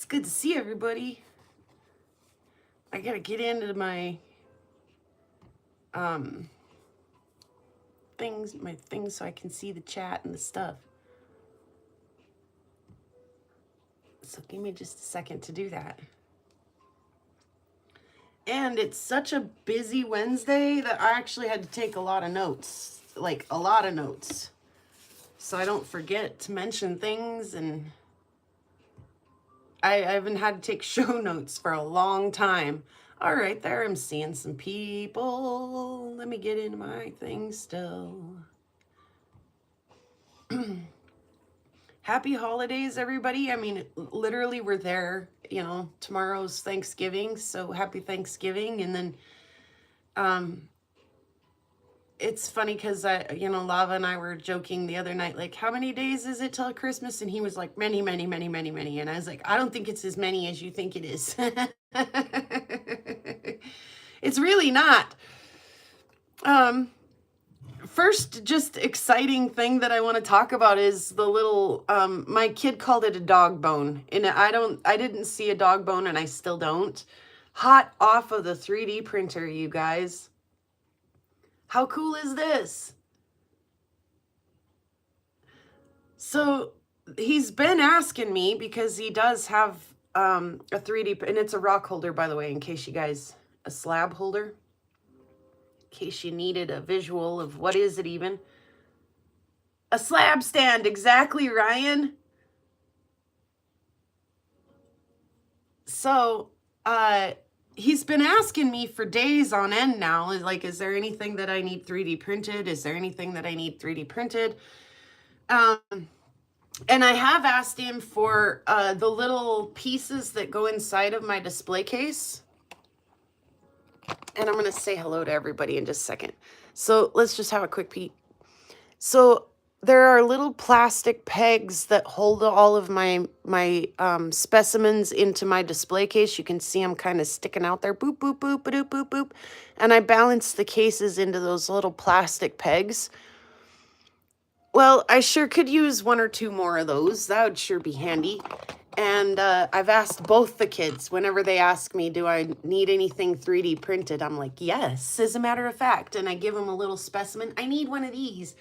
It's good to see everybody. I gotta get into my things so I can see the chat and the stuff. So give me just a second to do that. And it's such a busy Wednesday that I actually had to take a lot of notes, like a lot of notes, so I don't forget to mention things. And I haven't had to take show notes for a long time. All right, there I'm seeing some people. Let me get into my thing still. Happy holidays, everybody. I mean, literally, we're there. You know, tomorrow's Thanksgiving, so happy Thanksgiving. And then it's funny because Lava and I were joking the other night, like, how many days is it till Christmas? And he was like, many, many, many, many, many. And I was like, I don't think it's as many as you think it is. It's really not. First, just exciting thing that I want to talk about is the little, my kid called it a dog bone. And I didn't see a dog bone, and I still don't. Hot off of the 3D printer, you guys. How cool is this? So he's been asking me, because he does have a 3D, and it's a rock holder, by the way, in case you guys, a slab holder, in case you needed a visual of what is it even. A slab stand, exactly, Ryan. So he's been asking me for days on end now, like, is there anything that I need 3D printed? Is there anything that I need 3D printed? And I have asked him for the little pieces that go inside of my display case. And I'm going to say hello to everybody in just a second. So let's just have a quick peek. So there are little plastic pegs that hold all of my specimens into my display case. You can see them kind of sticking out there. Boop, boop, boop, boop, boop, boop. And I balance the cases into those little plastic pegs. Well, I sure could use one or two more of those. That would sure be handy. And I've asked both the kids, whenever they ask me, do I need anything 3D printed? I'm like, yes, as a matter of fact. And I give them a little specimen. I need one of these.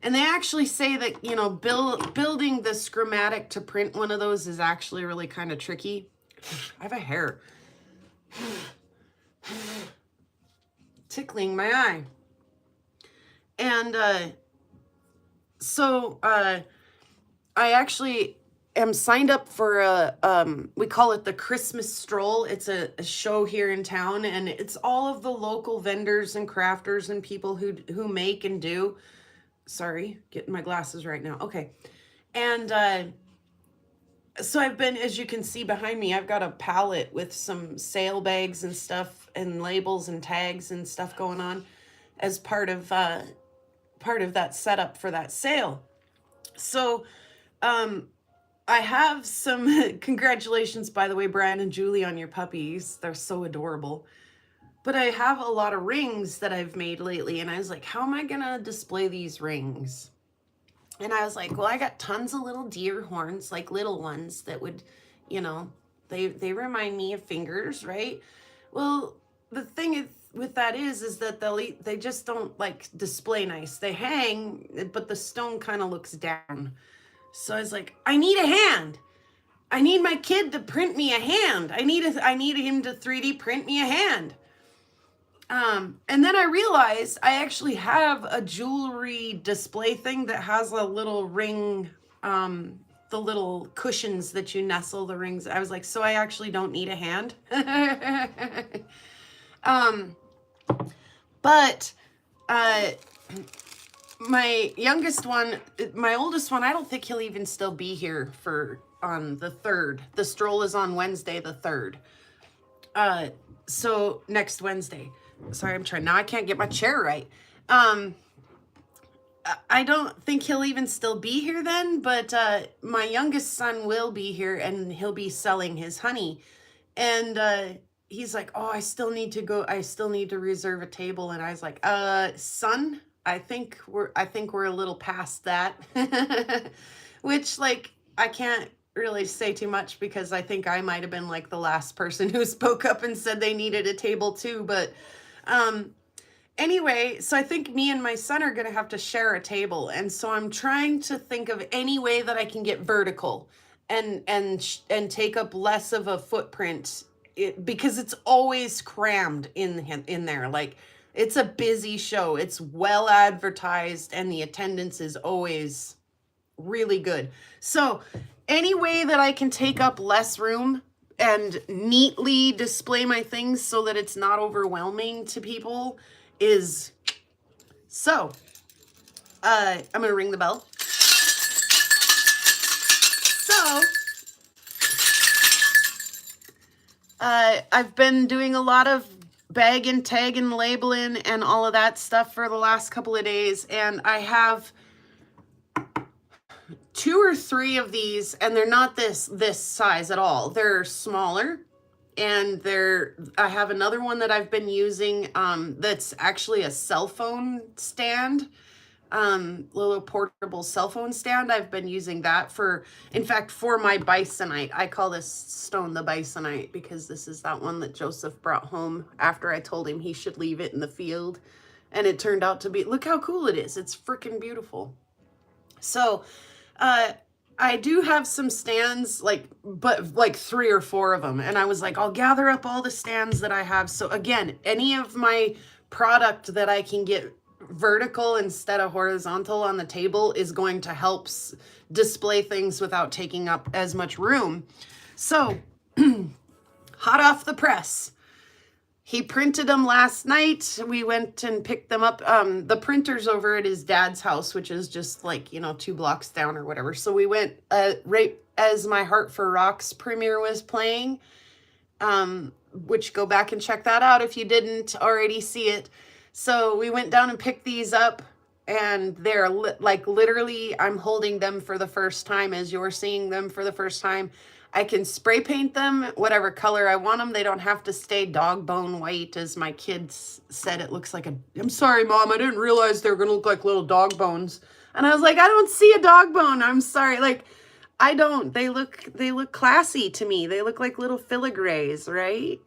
And they actually say that, you know, building the schematic to print one of those is actually really kind of tricky. I have a hair tickling my eye. And so I actually am signed up for we call it the Christmas Stroll. It's a show here in town, and it's all of the local vendors and crafters and people who make and do. Sorry, getting my glasses right now. Okay. And so I've been, as you can see behind me, I've got a pallet with some sale bags and stuff and labels and tags and stuff going on as part of that setup for that sale. So I have some congratulations, by the way, Brian and Julie, on your puppies. They're so adorable. But I have a lot of rings that I've made lately, and I was like, how am I gonna display these rings? And I was like, well, I got tons of little deer horns, like little ones that would, you know, they remind me of fingers, right? Well, the thing is with that is that they just don't like display nice. They hang, but the stone kind of looks down. So I was like, I need a hand. I need my kid to print me a hand. I need him to 3D print me a hand. And then I realized I actually have a jewelry display thing that has a little ring, the little cushions that you nestle the rings. I was like, so I actually don't need a hand. But my youngest one, my oldest one, I don't think he'll even still be here on the 3rd. The stroll is on Wednesday, the 3rd. So next Wednesday. Sorry, I'm trying. Now I can't get my chair right. I don't think he'll even still be here then, but my youngest son will be here, and he'll be selling his honey. And he's like, oh, I still need to reserve a table. And I was like, son, I think we're a little past that. Which, like, I can't really say too much because I think I might have been like the last person who spoke up and said they needed a table too. But um, anyway, so I think me and my son are going to have to share a table. And so I'm trying to think of any way that I can get vertical and take up less of a footprint because it's always crammed in there. Like it's a busy show. It's well advertised and the attendance is always really good. So any way that I can take up less room and neatly display my things so that it's not overwhelming to people is so. I'm gonna ring the bell. So I've been doing a lot of bag and tag and labeling and all of that stuff for the last couple of days, and I have 2 or 3 of these, and they're not this size at all. They're smaller, and I have another one that I've been using that's actually a cell phone stand, little portable cell phone stand. I've been using that in fact, for my bisonite. I call this stone the bisonite because this is that one that Joseph brought home after I told him he should leave it in the field. And it turned out to be, look how cool it is. It's freaking beautiful. So, I do have some stands, but like 3 or 4 of them. And I was like, I'll gather up all the stands that I have. So again, any of my product that I can get vertical instead of horizontal on the table is going to help display things without taking up as much room. So hot off the press. He printed them last night. We went and picked them up. The printer's over at his dad's house, which is just like, 2 blocks down or whatever. So we went right as My Heart for Rocks premiere was playing, which go back and check that out if you didn't already see it. So we went down and picked these up, and they're like literally I'm holding them for the first time as you're seeing them for the first time. I can spray paint them whatever color I want them. They don't have to stay dog bone white, as my kids said. It looks like I'm sorry, Mom, I didn't realize they were going to look like little dog bones. And I was like, I don't see a dog bone. I'm sorry. Like, I don't. They look classy to me. They look like little filigrees, right?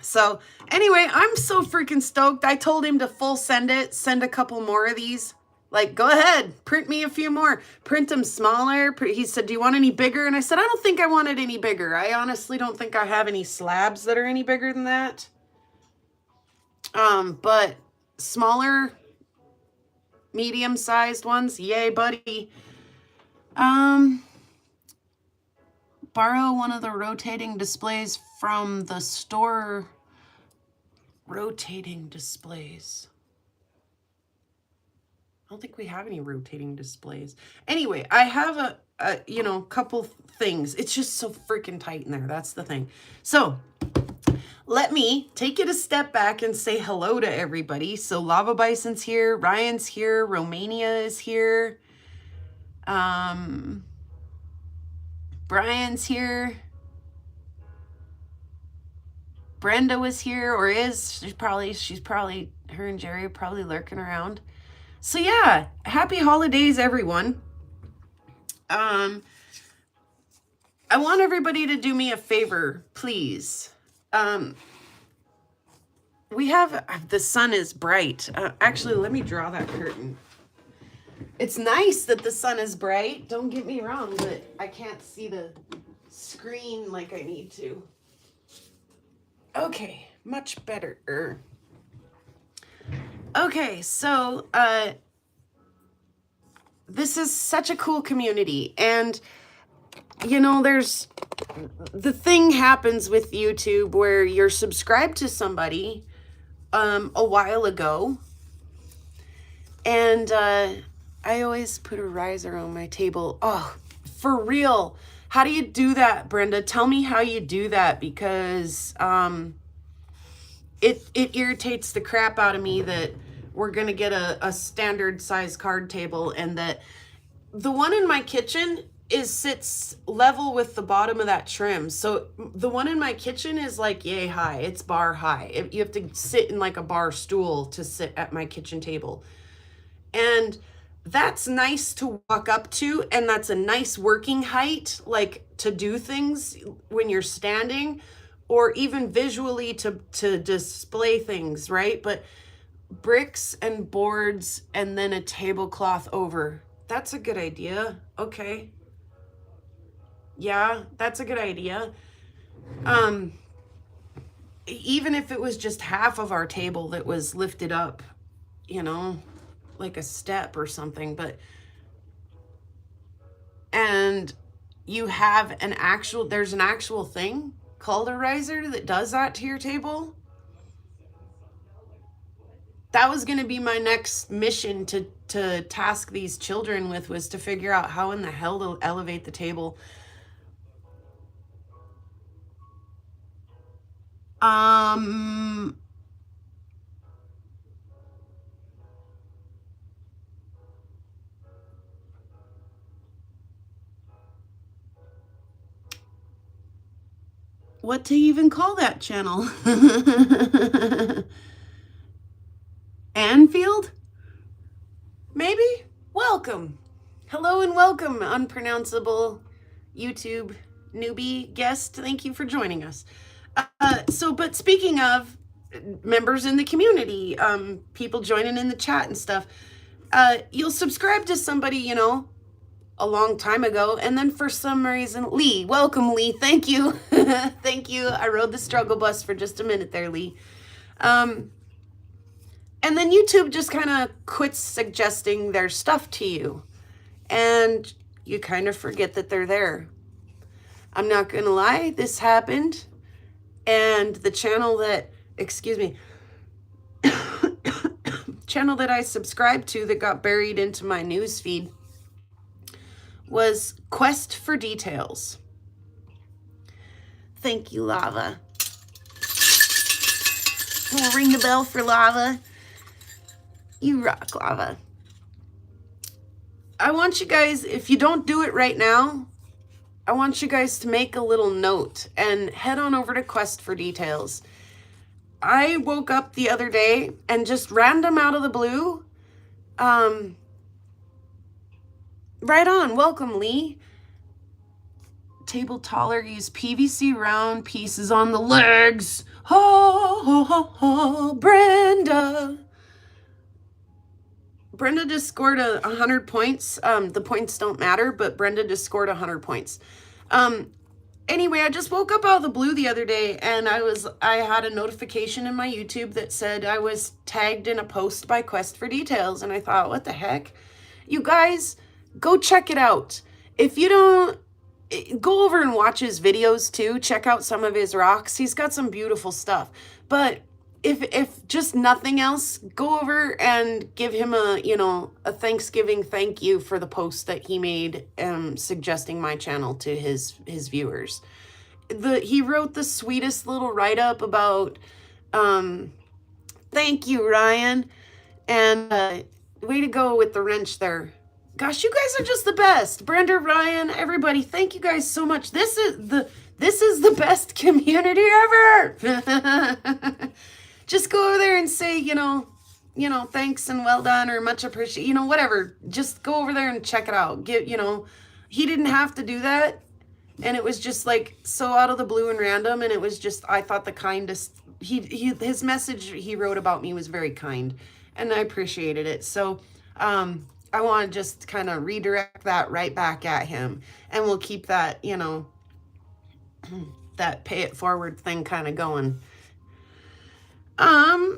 So anyway, I'm so freaking stoked. I told him to full send a couple more of these. Like, go ahead, print me a few more. Print them smaller. He said, do you want any bigger? And I said, I don't think I wanted any bigger. I honestly don't think I have any slabs that are any bigger than that. But smaller, medium-sized ones, yay, buddy. Borrow one of the rotating displays from the store. Rotating displays. I don't think we have any rotating displays. Anyway, I have a couple things. It's just so freaking tight in there. That's the thing. So let me take it a step back and say hello to everybody. So Lava Bison's here. Ryan's here. Romania is here. Brian's here. Brenda was here, or is. She's probably, her and Jerry are probably lurking around. So yeah, happy holidays, everyone. I want everybody to do me a favor, please. We have, the sun is bright. Actually, let me draw that curtain. It's nice that the sun is bright. Don't get me wrong, but I can't see the screen like I need to. Okay, much better. Okay, so this is such a cool community, and there's the thing happens with YouTube where you're subscribed to somebody a while ago, and I always put a riser on my table. Oh, for real. How do you do that, Brenda? Tell me how you do that, because it irritates the crap out of me that we're going to get a standard size card table, and that the one in my kitchen sits level with the bottom of that trim. So the one in my kitchen is like yay high. It's bar high. You have to sit in like a bar stool to sit at my kitchen table. And that's nice to walk up to, and that's a nice working height, like to do things when you're standing, or even visually to display things, right? But bricks and boards and then a tablecloth over. That's a good idea. Okay. Yeah, that's a good idea. Um, even if it was just half of our table that was lifted up, you know, like a step or something, but and you have there's an actual thing called a riser that does that to your table. That was going to be my next mission to task these children with, was to figure out how in the hell to elevate the table. What to even call that channel? Anfield? Maybe? Welcome. Hello and welcome, unpronounceable YouTube newbie guest. Thank you for joining us. But speaking of members in the community, people joining in the chat and stuff, you'll subscribe to somebody, you know, a long time ago, and then for some reason, Lee, welcome Lee, thank you. Thank you. I rode the struggle bus for just a minute there, Lee. And then YouTube just kind of quits suggesting their stuff to you, and you kind of forget that they're there. I'm not gonna lie, this happened, and the channel that, excuse me, channel that I subscribed to that got buried into my news feed was Quest for Details. Thank you, Lava. We'll ring the bell for Lava. You rock, Lava. I want you guys, if you don't do it right now, I want you guys to make a little note and head on over to Quest for Details. I woke up the other day and just random out of the blue, right on, welcome Lee. Table taller, use PVC round pieces on the legs. Oh, Brenda. Brenda just scored 100 points. The points don't matter, but Brenda just scored 100 points. Anyway, I just woke up out of the blue the other day, and I had a notification in my YouTube that said I was tagged in a post by Quest for Details, and I thought, what the heck? You guys, go check it out. If you don't, go over and watch his videos too. Check out some of his rocks. He's got some beautiful stuff. But if just nothing else, go over and give him a Thanksgiving thank you for the post that he made, suggesting my channel to his viewers. He wrote the sweetest little write-up about, thank you, Ryan, and way to go with the wrench there. Gosh, you guys are just the best. Brenda, Ryan, everybody, thank you guys so much. This is the best community ever. Just go over there and say, thanks and well done or much appreciated, whatever. Just go over there and check it out. He didn't have to do that. And it was just like so out of the blue and random. And it was just, I thought the kindest, his message he wrote about me was very kind, and I appreciated it. So, I want to just kind of redirect that right back at him, and we'll keep that, that pay it forward thing kind of going.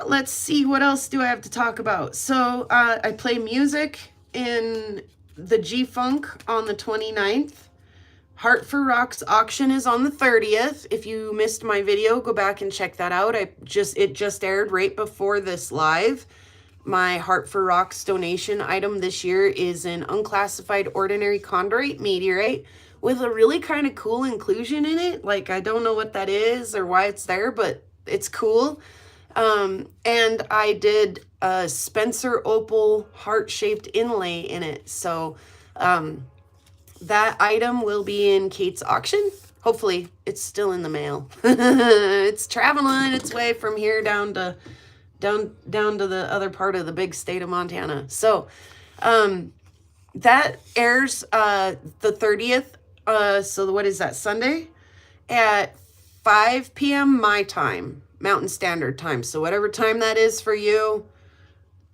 Let's see, what else do I have to talk about? So, I play music in the G-Funk on the 29th. Heart for Rocks auction is on the 30th. If you missed my video, go back and check that out. It just aired right before this live. My Heart for Rocks donation item this year is an unclassified ordinary chondrite meteorite with a really kind of cool inclusion in it. Like, I don't know what that is or why it's there, but it's cool. And I did a Spencer Opal heart-shaped inlay in it. So, that item will be in Kate's auction. Hopefully, it's still in the mail. It's traveling its way from here down to the other part of the big state of Montana. So, That airs the 30th. So what is that, Sunday? At 5 p.m. my time, Mountain Standard Time. So whatever time that is for you,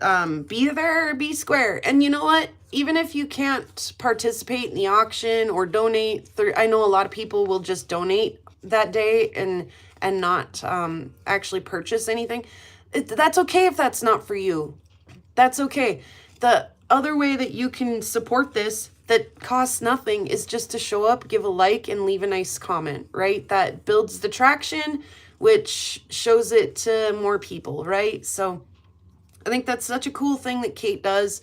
be there or be square. And you know what? Even if you can't participate in the auction or donate, I know a lot of people will just donate that day and not actually purchase anything. That's okay if that's not for you. That's okay. The other way that you can support this that costs nothing is just to show up, give a like, and leave a nice comment, right? That builds the traction, which shows it to more people, right? So I think that's such a cool thing that Kate does.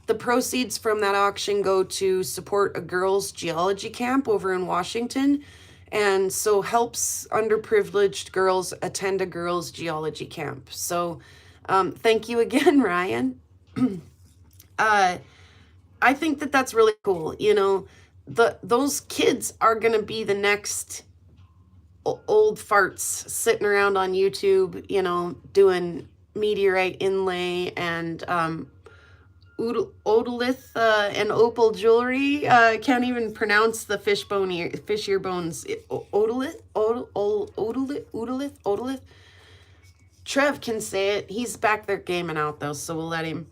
The proceeds from that auction go to support a girls' geology camp over in Washington, and so helps underprivileged girls attend a girls' geology camp. So thank you again, Ryan. I think that that's really cool. You know, those kids are going to be the next old farts sitting around on YouTube, you know, doing meteorite inlay and otolith and opal jewelry. I can't even pronounce the fish ear bones. Otolith. Trev can say it. He's back there gaming out though, so we'll let him.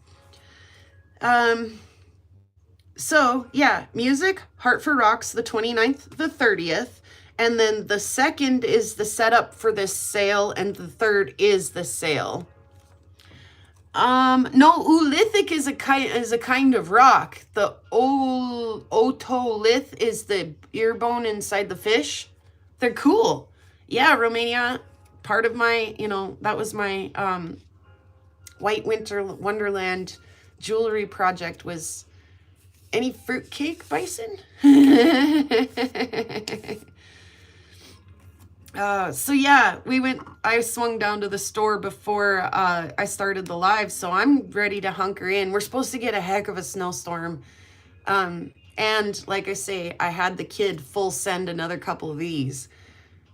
So yeah, music, Hartford Rocks, the 29th, the 30th. And then the 2nd is the setup for this sale, and the 3rd is the sale. No, oolithic is a kind of rock. The otolith is the ear bone inside the fish. They're cool. Yeah, Romania, part of my, you know, that was my White Winter Wonderland jewelry project was any fruitcake bison? So yeah, I swung down to the store before I started the live, so I'm ready to hunker in. We're supposed to get a heck of a snowstorm. And like I say, I had the kid full send another couple of these.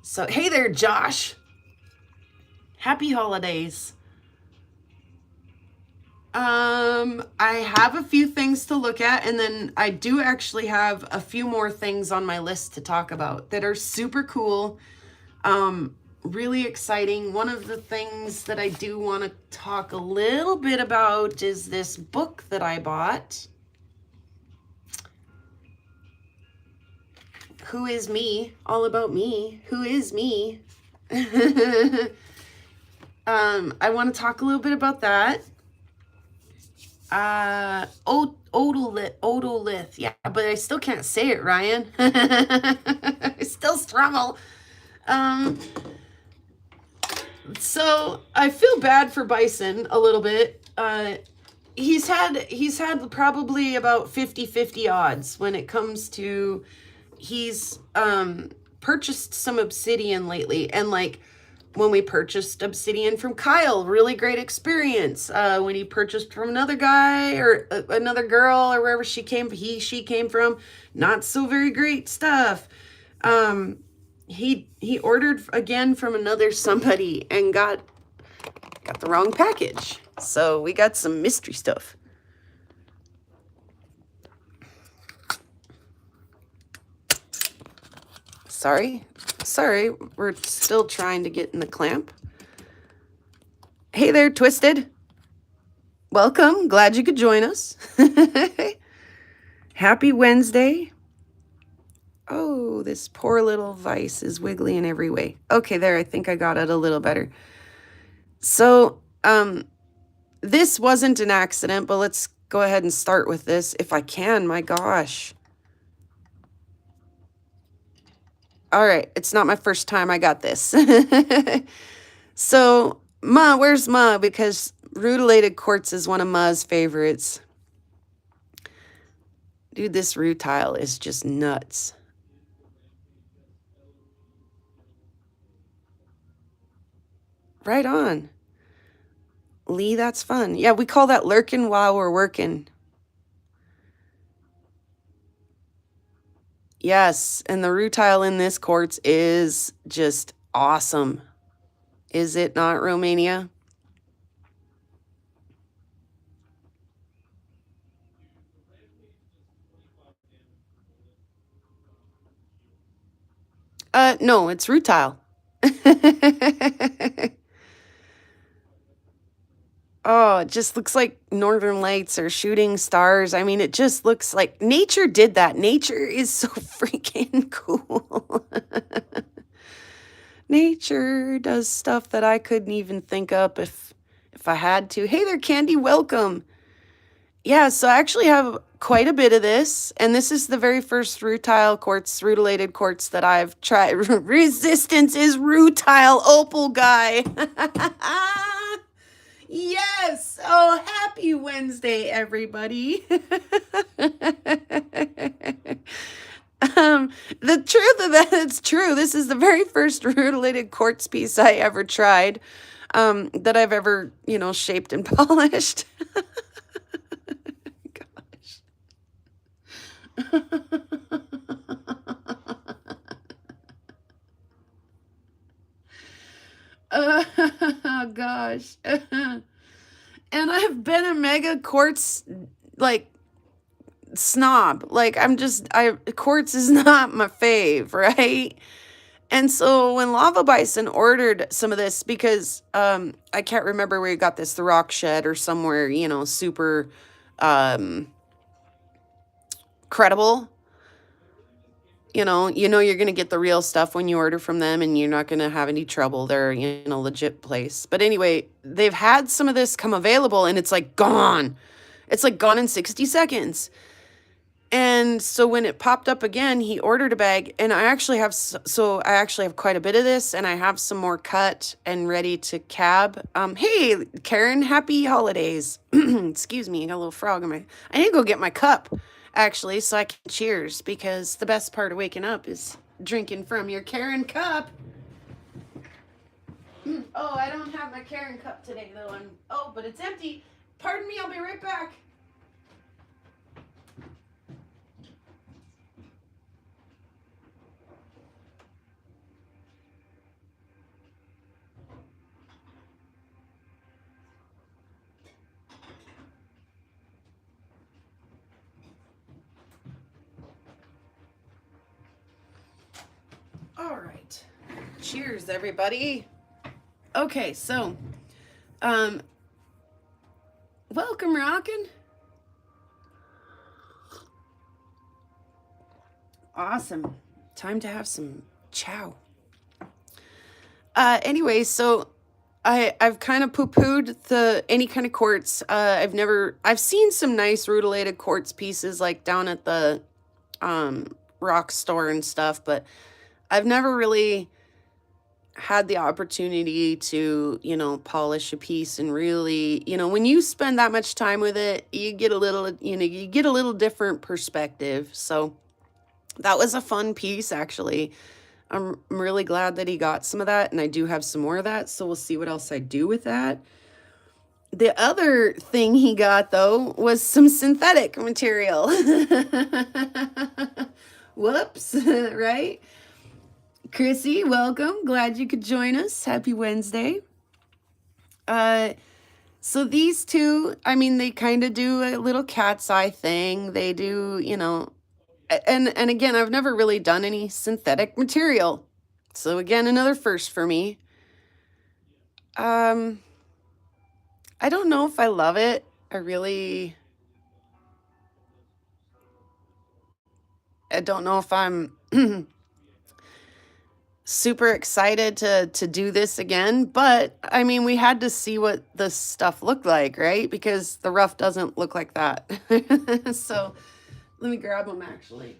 So hey there, Josh. Happy holidays. I have a few things to look at, and then I do actually have a few more things on my list to talk about that are super cool. Really exciting. One of the things that I do want to talk a little bit about is this book that I bought. Who is Me? All about me. Who is me? I want to talk a little bit about that. Otolith. Yeah, but I still can't say it, Ryan. I still struggle. So I feel bad for Bison a little bit. He's had probably about 50-50 odds when it comes to he's purchased some obsidian lately, and like when we purchased obsidian from Kyle, really great experience. When he purchased from another guy or another girl or wherever she came from, not so very great stuff. He ordered again from another somebody and got the wrong package. So we got some mystery stuff. Sorry, we're still trying to get in the clamp. Hey there, Twisted. Welcome, glad you could join us. Happy Wednesday. Oh, this poor little vise is wiggly in every way. Okay, there, I think I got it a little better. So, this wasn't an accident, but let's go ahead and start with this if I can, my gosh. All right, it's not my first time I got this. So, Ma, where's Ma? Because rutilated quartz is one of Ma's favorites. Dude, this rutile is just nuts. Right on. Lee, that's fun. Yeah, we call that lurking while we're working. Yes, and the rutile in this quartz is just awesome. Is it not, Romania? No, it's rutile. Oh, it just looks like northern lights or shooting stars. I mean, it just looks like nature did that. Nature is so freaking cool. Nature does stuff that I couldn't even think up if I had to. Hey there, Candy, welcome. Yeah, so I actually have quite a bit of this, and this is the very first rutile quartz, rutilated quartz that I've tried. Resistance is rutile opal guy. Yes. Oh, happy Wednesday, everybody. The truth of that, it's true. This is the very first rutilated quartz piece I ever tried, that I've ever, shaped and polished. Gosh. Gosh. And I've been a mega quartz, like, snob. Like, quartz is not my fave, right? And so when Lava Bison ordered some of this, because I can't remember where he got this, the Rock Shed or somewhere, super credible. You're going to get the real stuff when you order from them, and you're not going to have any trouble. They're in a legit place. But anyway, they've had some of this come available, and it's like gone. It's like gone in 60 seconds. And so when it popped up again, he ordered a bag, and I actually have quite a bit of this, and I have some more cut and ready to cab. Hey, Karen, happy holidays. Excuse me, I got a little frog in my... I need to go get my cup, actually, so I can cheers, because the best part of waking up is drinking from your Karen cup. Oh, I don't have my Karen cup today, though. But it's empty. Pardon me, I'll be right back. All right. Cheers, everybody. Okay, so, welcome, Rockin'. Awesome. Time to have some chow. Anyway, so I've kind of poo-pooed any kind of quartz. I've seen some nice rutilated quartz pieces like down at the rock store and stuff, but I've never really had the opportunity to, polish a piece and really, when you spend that much time with it, you get a little different perspective. So that was a fun piece, actually. I'm really glad that he got some of that, and I do have some more of that, so we'll see what else I do with that. The other thing he got, though, was some synthetic material. Whoops, right? Chrissy, welcome. Glad you could join us. Happy Wednesday. So these two, they kind of do a little cat's eye thing. They do, and again, I've never really done any synthetic material. So again, another first for me. I don't know if I love it. I don't know if I'm super excited to do this again, but we had to see what the stuff looked like, right? Because the rough doesn't look like that. So let me grab them, actually.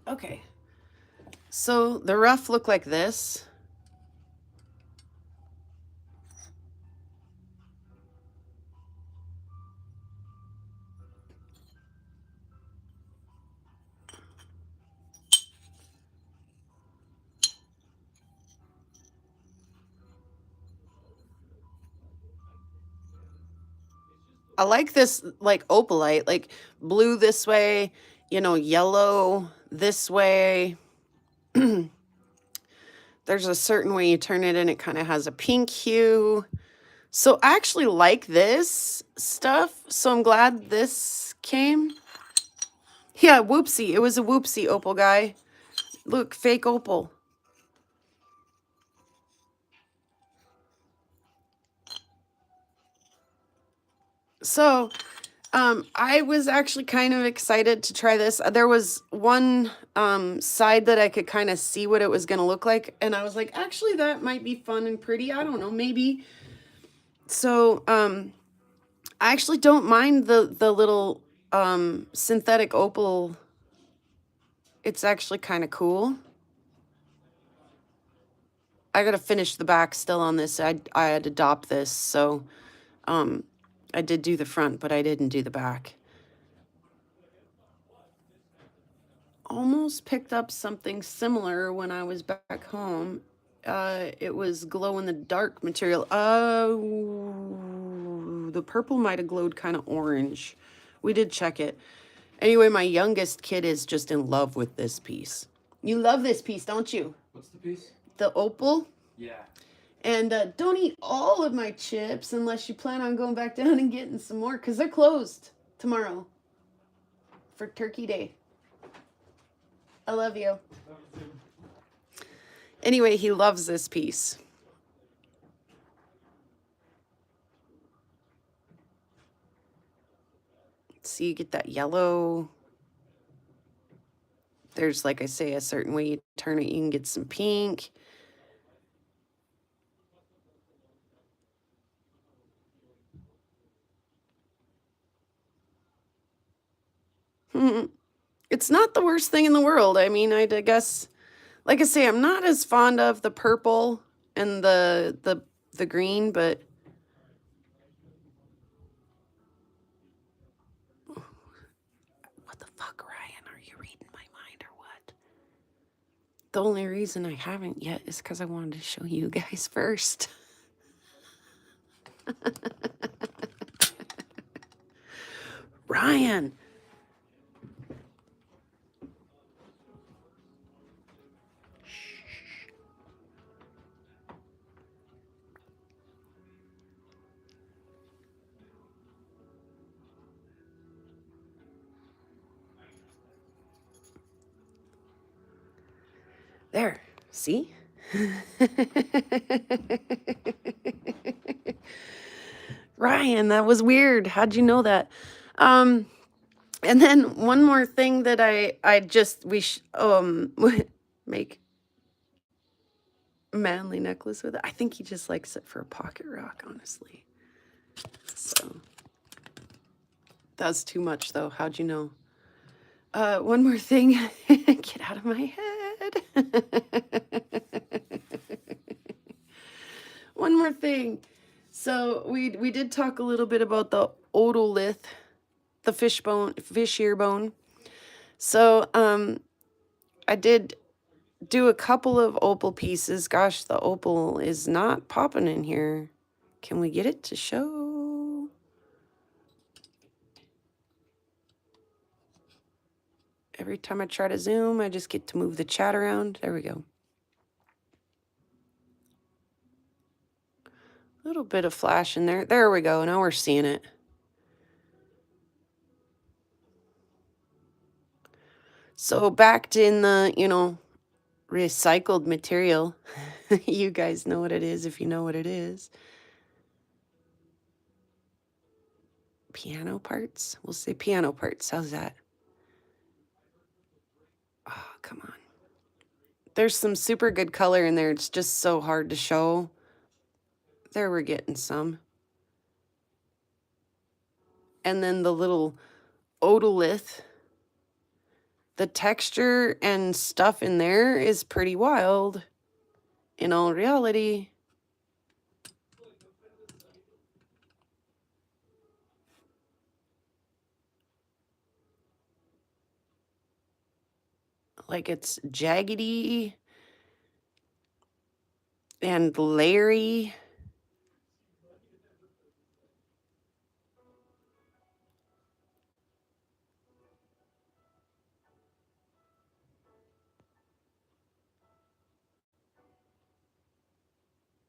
Okay, so the rough look like this. I like this, like, opalite, like blue this way, yellow this way. There's a certain way you turn it and it kind of has a pink hue. So I actually like this stuff. So I'm glad this came. Yeah, whoopsie. It was a whoopsie, opal guy. Look, fake opal. So I was actually kind of excited to try this. There was one side that I could kind of see what it was going to look like. And I was like, actually, that might be fun and pretty. I don't know, maybe. So I actually don't mind the little synthetic opal. It's actually kind of cool. I got to finish the back still on this. I had to adopt this. So I did do the front, but I didn't do the back. Almost picked up something similar when I was back home. It was glow in the dark material. The purple might have glowed kind of orange. We did check it. Anyway, my youngest kid is just in love with this piece. You love this piece, don't you? What's the piece? The opal. Yeah. And don't eat all of my chips unless you plan on going back down and getting some more, because they're closed tomorrow for Turkey Day. I love you. Anyway, he loves this piece. See, you get that yellow. There's, like I say, a certain way you turn it, you can get some pink. It's not the worst thing in the world. I mean, I guess, like I say, I'm not as fond of the purple and the green, but what the fuck, Ryan? Are you reading my mind or what? The only reason I haven't yet is because I wanted to show you guys first. Ryan. There, see? Ryan, that was weird. How'd you know that? And then one more thing that we make manly necklace with it. I think he just likes it for a pocket rock, honestly. So that's too much though. How'd you know? One more thing. Get out of my head. One more thing. So we did talk a little bit about the otolith, the fish ear bone. So I did do a couple of opal pieces. Gosh, the opal is not popping in here. Can we get it to show? Every time I try to zoom, I just get to move the chat around. There we go. A little bit of flash in there. There we go. Now we're seeing it. So backed in the, recycled material. You guys know what it is if you know what it is. Piano parts? We'll say piano parts. How's that? Oh, come on. There's some super good color in there. It's just so hard to show. There we're getting some. And then the little otolith. The texture and stuff in there is pretty wild. In all reality. Like it's jaggedy and layering.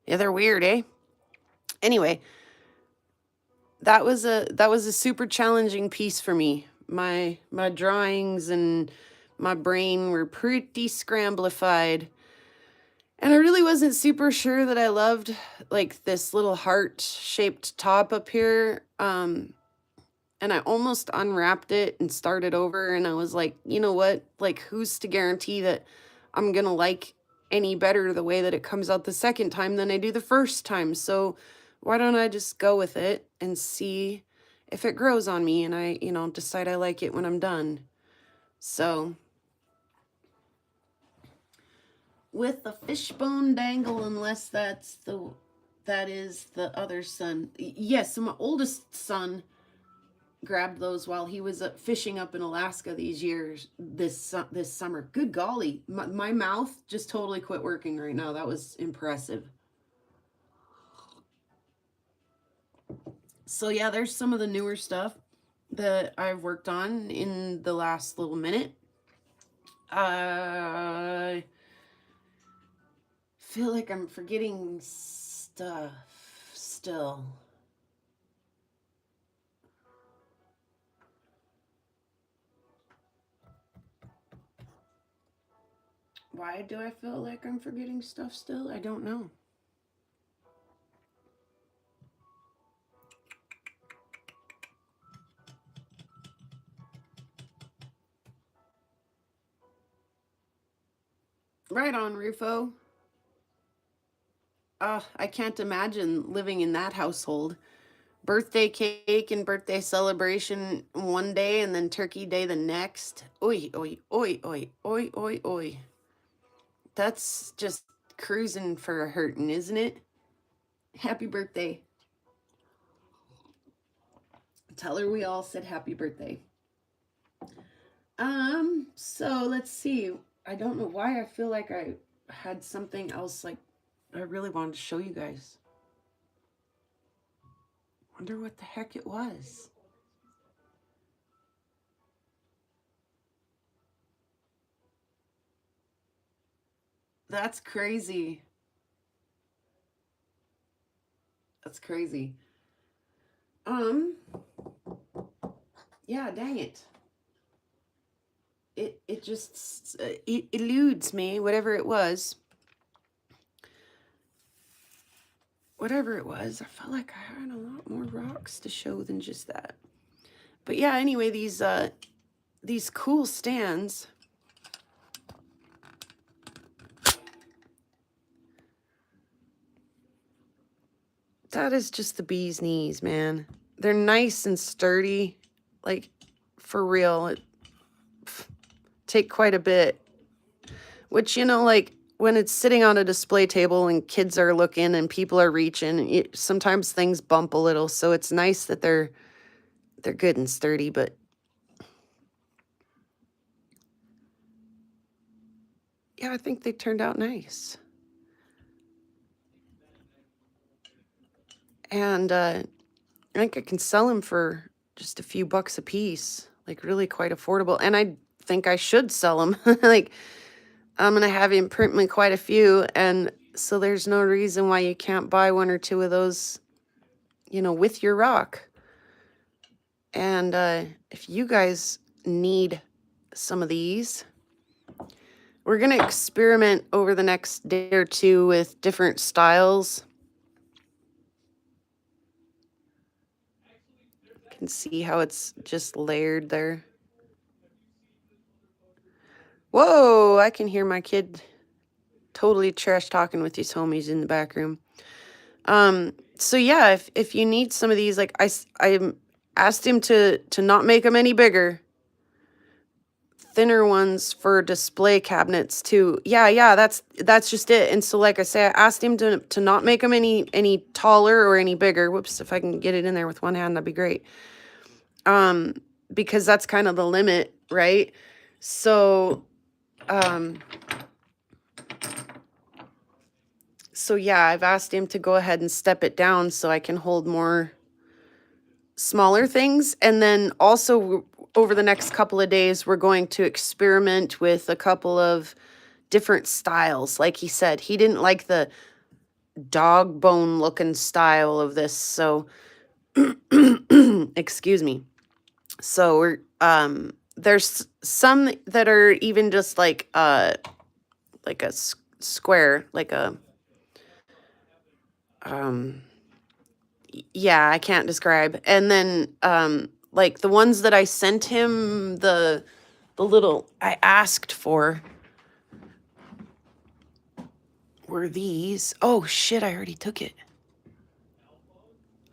Yeah, they're weird, eh? Anyway, that was a super challenging piece for me. My drawings and my brain were pretty scramblified. And I really wasn't super sure that I loved like this little heart-shaped top up here. And I almost unwrapped it and started over, and I was like, you know what? Like, who's to guarantee that I'm gonna like any better the way that it comes out the second time than I do the first time? So why don't I just go with it and see if it grows on me, and I, decide I like it when I'm done. So with the fishbone dangle, unless that is the other son. Yes, so my oldest son grabbed those while he was fishing up in Alaska this summer. Good golly, my mouth just totally quit working right now. That was impressive. So yeah, there's some of the newer stuff that I've worked on in the last little minute. I feel like I'm forgetting stuff still. Why do I feel like I'm forgetting stuff still? I don't know. Right on, Rufo. I can't imagine living in that household. Birthday cake and birthday celebration one day and then turkey day the next. Oi, oi, oi, oi, oi, oi, oi. That's just cruising for a hurtin', isn't it? Happy birthday. Tell her we all said happy birthday. So let's see. I don't know why I feel like I had something else like I really wanted to show you guys. Wonder what the heck it was. That's crazy. That's crazy. Yeah, dang it. It just it eludes me, whatever it was. Whatever it was, I felt like I had a lot more rocks to show than just that. But yeah, anyway, these cool stands. That is just the bee's knees, man. They're nice and sturdy. Like, for real, it take quite a bit. Which, like, when it's sitting on a display table and kids are looking and people are reaching, sometimes things bump a little. So it's nice that they're good and sturdy, but yeah, I think they turned out nice. And I think I can sell them for just a few bucks a piece, like really quite affordable. And I think I should sell them. Like, I'm going to have him print me quite a few. And so there's no reason why you can't buy one or two of those, with your rock. And if you guys need some of these, we're going to experiment over the next day or two with different styles. You can see how it's just layered there. Whoa, I can hear my kid totally trash talking with his homies in the back room. So yeah, if you need some of these, like I asked him to not make them any bigger. Thinner ones for display cabinets too. Yeah, that's just it. And so like I say, I asked him to not make them any taller or any bigger. Whoops, if I can get it in there with one hand, that'd be great. Because that's kind of the limit, right? So so yeah, I've asked him to go ahead and step it down so I can hold more smaller things. And then also over the next couple of days, we're going to experiment with a couple of different styles. Like he said, he didn't like the dog bone looking style of this. So, excuse me. So there's some that are even just like a square, like a, yeah, I can't describe. And then, like the ones that I sent him, the little, I asked for were these. Oh shit, I already took it.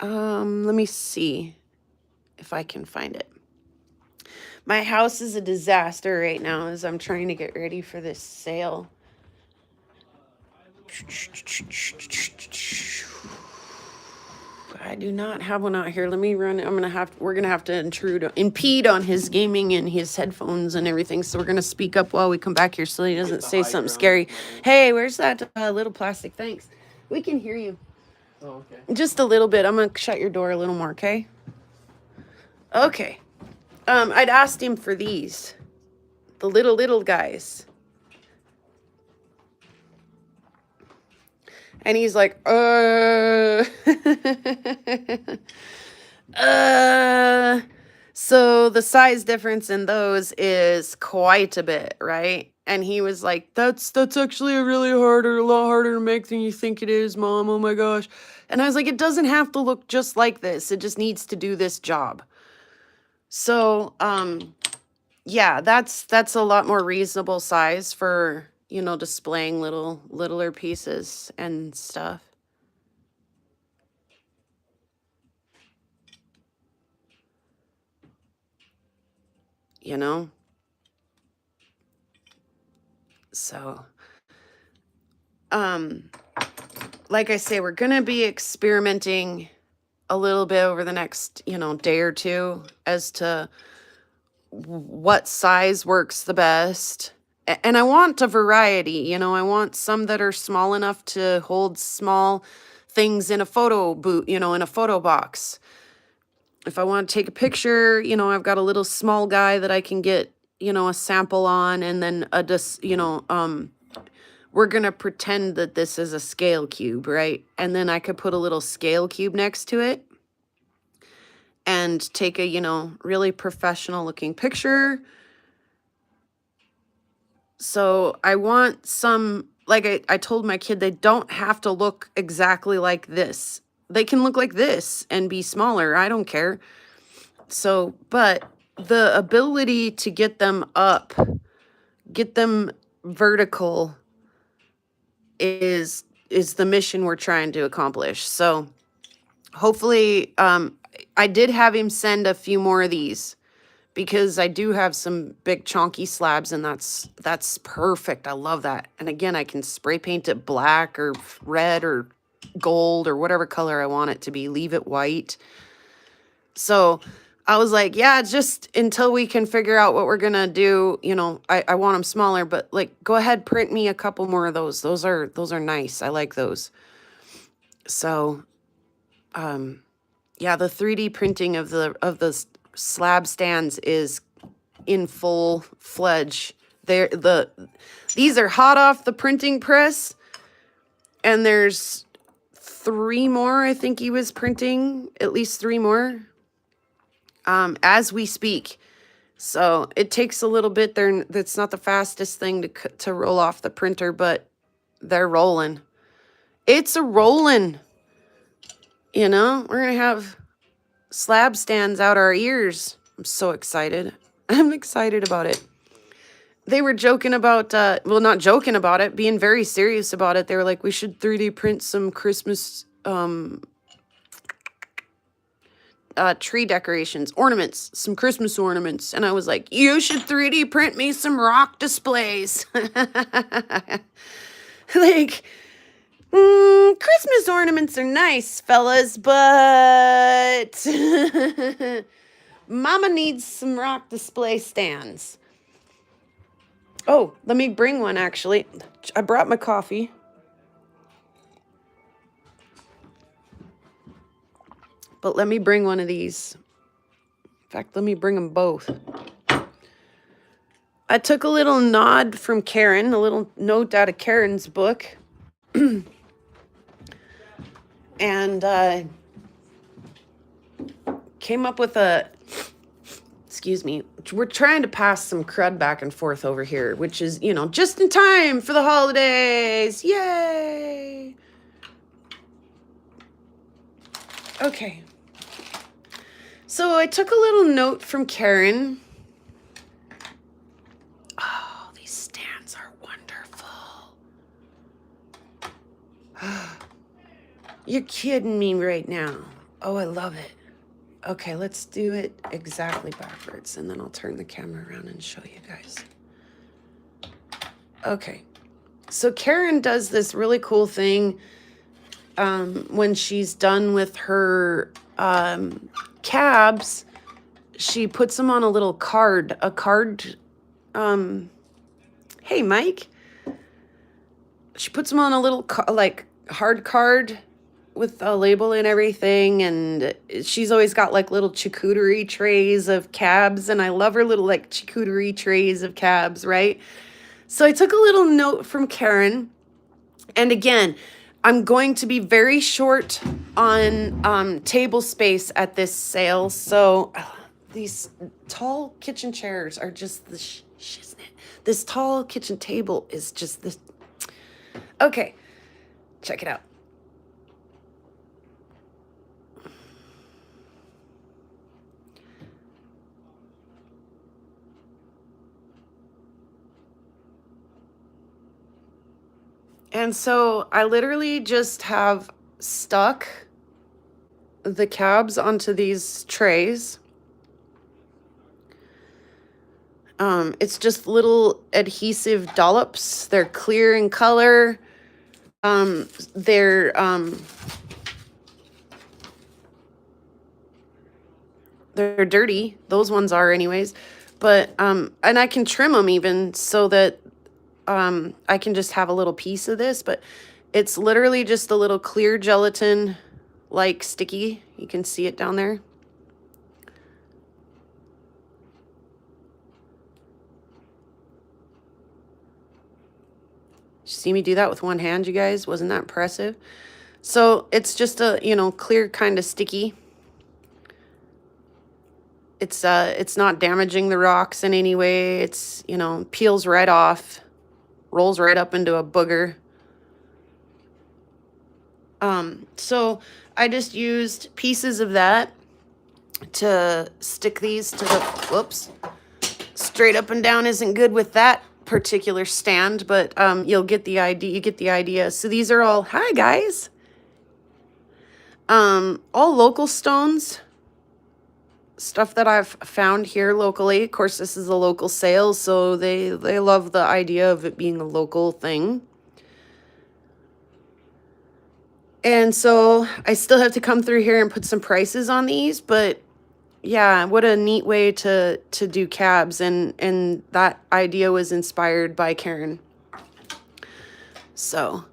Let me see if I can find it. My house is a disaster right now as I'm trying to get ready for this sale. I do not have one out here. Let me run. We're gonna have to impede on his gaming and his headphones and everything. So we're gonna speak up while we come back here so he doesn't say something scary. Hey, where's that little plastic? Thanks. We can hear you. Oh, okay. Just a little bit. I'm gonna shut your door a little more, okay? Okay. I'd asked him for these. The little guys. And he's like, So the size difference in those is quite a bit, right? And he was like, that's actually a lot harder to make than you think it is, Mom. Oh my gosh. And I was like, it doesn't have to look just like this. It just needs to do this job. So, yeah, that's a lot more reasonable size for, you know, displaying littler pieces and stuff. You know? So, like I say, we're going to be experimenting a little bit over the next, you know, day or two as to what size works the best. And I want a variety, you know, I want some that are small enough to hold small things in a photo booth, you know, in a photo box. If I want to take a picture, you know, I've got a little small guy that I can get, you know, a sample on, and then we're going to pretend that this is a scale cube, right? And then I could put a little scale cube next to it and take a, you know, really professional looking picture. So I want some, like I told my kid, they don't have to look exactly like this. They can look like this and be smaller. I don't care. So, but the ability to get them up, get them vertical is the mission we're trying to accomplish. So hopefully, I did have him send a few more of these because I do have some big chunky slabs, and that's perfect. I love that. And again, I can spray paint it black or red or gold or whatever color I want it to be, leave it white. So I was like, yeah, just until we can figure out what we're going to do, you know, I want them smaller, but like, go ahead, print me a couple more of those. Those are nice. I like those. So, yeah, the 3D printing of the slab stands is in full fledged. These are hot off the printing press, and there's 3 more. I think he was printing at least 3 more. As we speak. So it takes a little bit there. That's not the fastest thing to roll off the printer, but they're rolling. It's a rolling. You know, we're going to have slab stands out our ears. I'm so excited. I'm excited about it. They were joking about, well, not joking about it, being very serious about it. They were like, we should 3D print some Christmas, tree decorations, ornaments, some Christmas ornaments. And I was like, you should 3D print me some rock displays. Like, Christmas ornaments are nice, fellas, but Mama needs some rock display stands. Oh, let me bring one, actually. I brought my coffee. But let me bring one of these. In fact, let me bring them both. I took a little nod from Karen, a little note out of Karen's book. and came up with a, excuse me, we're trying to pass some crud back and forth over here, which is, you know, just in time for the holidays. Yay! Okay. So I took a little note from Karen. Oh, these stands are wonderful. You're kidding me right now. Oh, I love it. Okay, let's do it exactly backwards, and then I'll turn the camera around and show you guys. Okay, so Karen does this really cool thing when she's done with her cabs. She puts them on a little card, hey, Mike. She puts them on a little, like, hard card with a label and everything, and she's always got like little charcuterie trays of cabs, and I love her little like charcuterie trays of cabs, right? So I took a little note from Karen, and again, I'm going to be very short on table space at this sale, so these tall kitchen chairs are just the shiznit. This tall kitchen table is just this. Okay, check it out. And so I literally just have stuck the cabs onto these trays. It's just little adhesive dollops. They're clear in color. They're dirty. Those ones are anyways. But and I can trim them even so that I can just have a little piece of this, but it's literally just a little clear gelatin like sticky. You can see it down there. See me do that with one hand, you guys? Wasn't that impressive? So it's just a, you know, clear kind of sticky. It's not damaging the rocks in any way. It's, you know, peels right off, rolls right up into a booger. So I just used pieces of that to stick these to the, whoops, straight up and down isn't good with that particular stand, but you'll get the idea. You get the idea. So these are all, hi guys, all local stones, stuff that I've found here locally. Of course, this is a local sale, so they love the idea of it being a local thing. And so I still have to come through here and put some prices on these, but yeah, what a neat way to do cabs, and that idea was inspired by Karen. So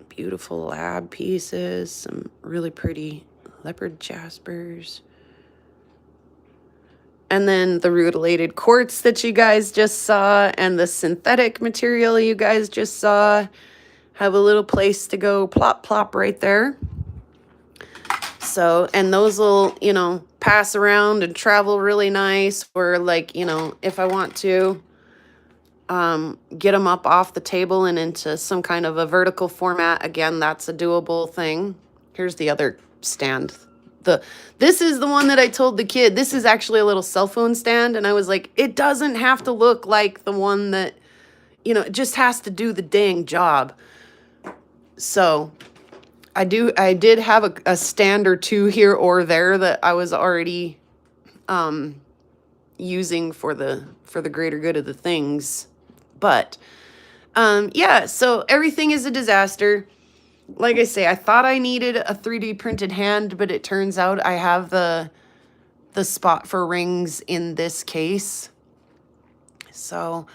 beautiful lab pieces, some really pretty leopard jaspers. And then the rutilated quartz that you guys just saw and the synthetic material you guys just saw have a little place to go plop, plop right there. So, and those will, you know, pass around and travel really nice, or like, you know, if I want to get them up off the table and into some kind of a vertical format, again, that's a doable thing. Here's the other stand. This is the one that I told the kid, this is actually a little cell phone stand, and I was like, it doesn't have to look like the one that, you know, it just has to do the dang job. So I did have a stand or two here or there that I was already using for the greater good of the things. But yeah, so everything is a disaster. Like I say, I thought I needed a 3D printed hand, but it turns out I have the spot for rings in this case. So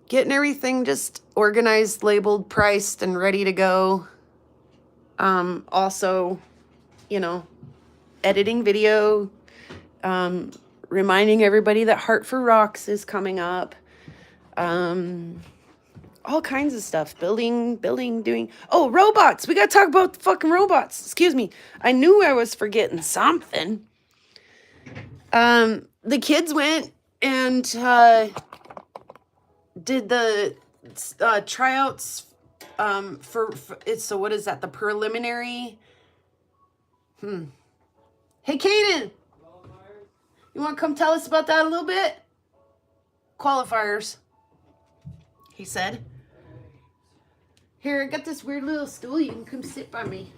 getting everything just organized, labeled, priced, and ready to go. Also, you know, editing video, reminding everybody that Heart for Rocks is coming up. All kinds of stuff. Building, doing. Oh, robots. We got to talk about the fucking robots. Excuse me. I knew I was forgetting something. The kids went and did the tryouts for it's, so what is that? The preliminary. Hey, Kaden. You want to come tell us about that a little bit? Qualifiers, he said. Here, I got this weird little stool. You can come sit by me.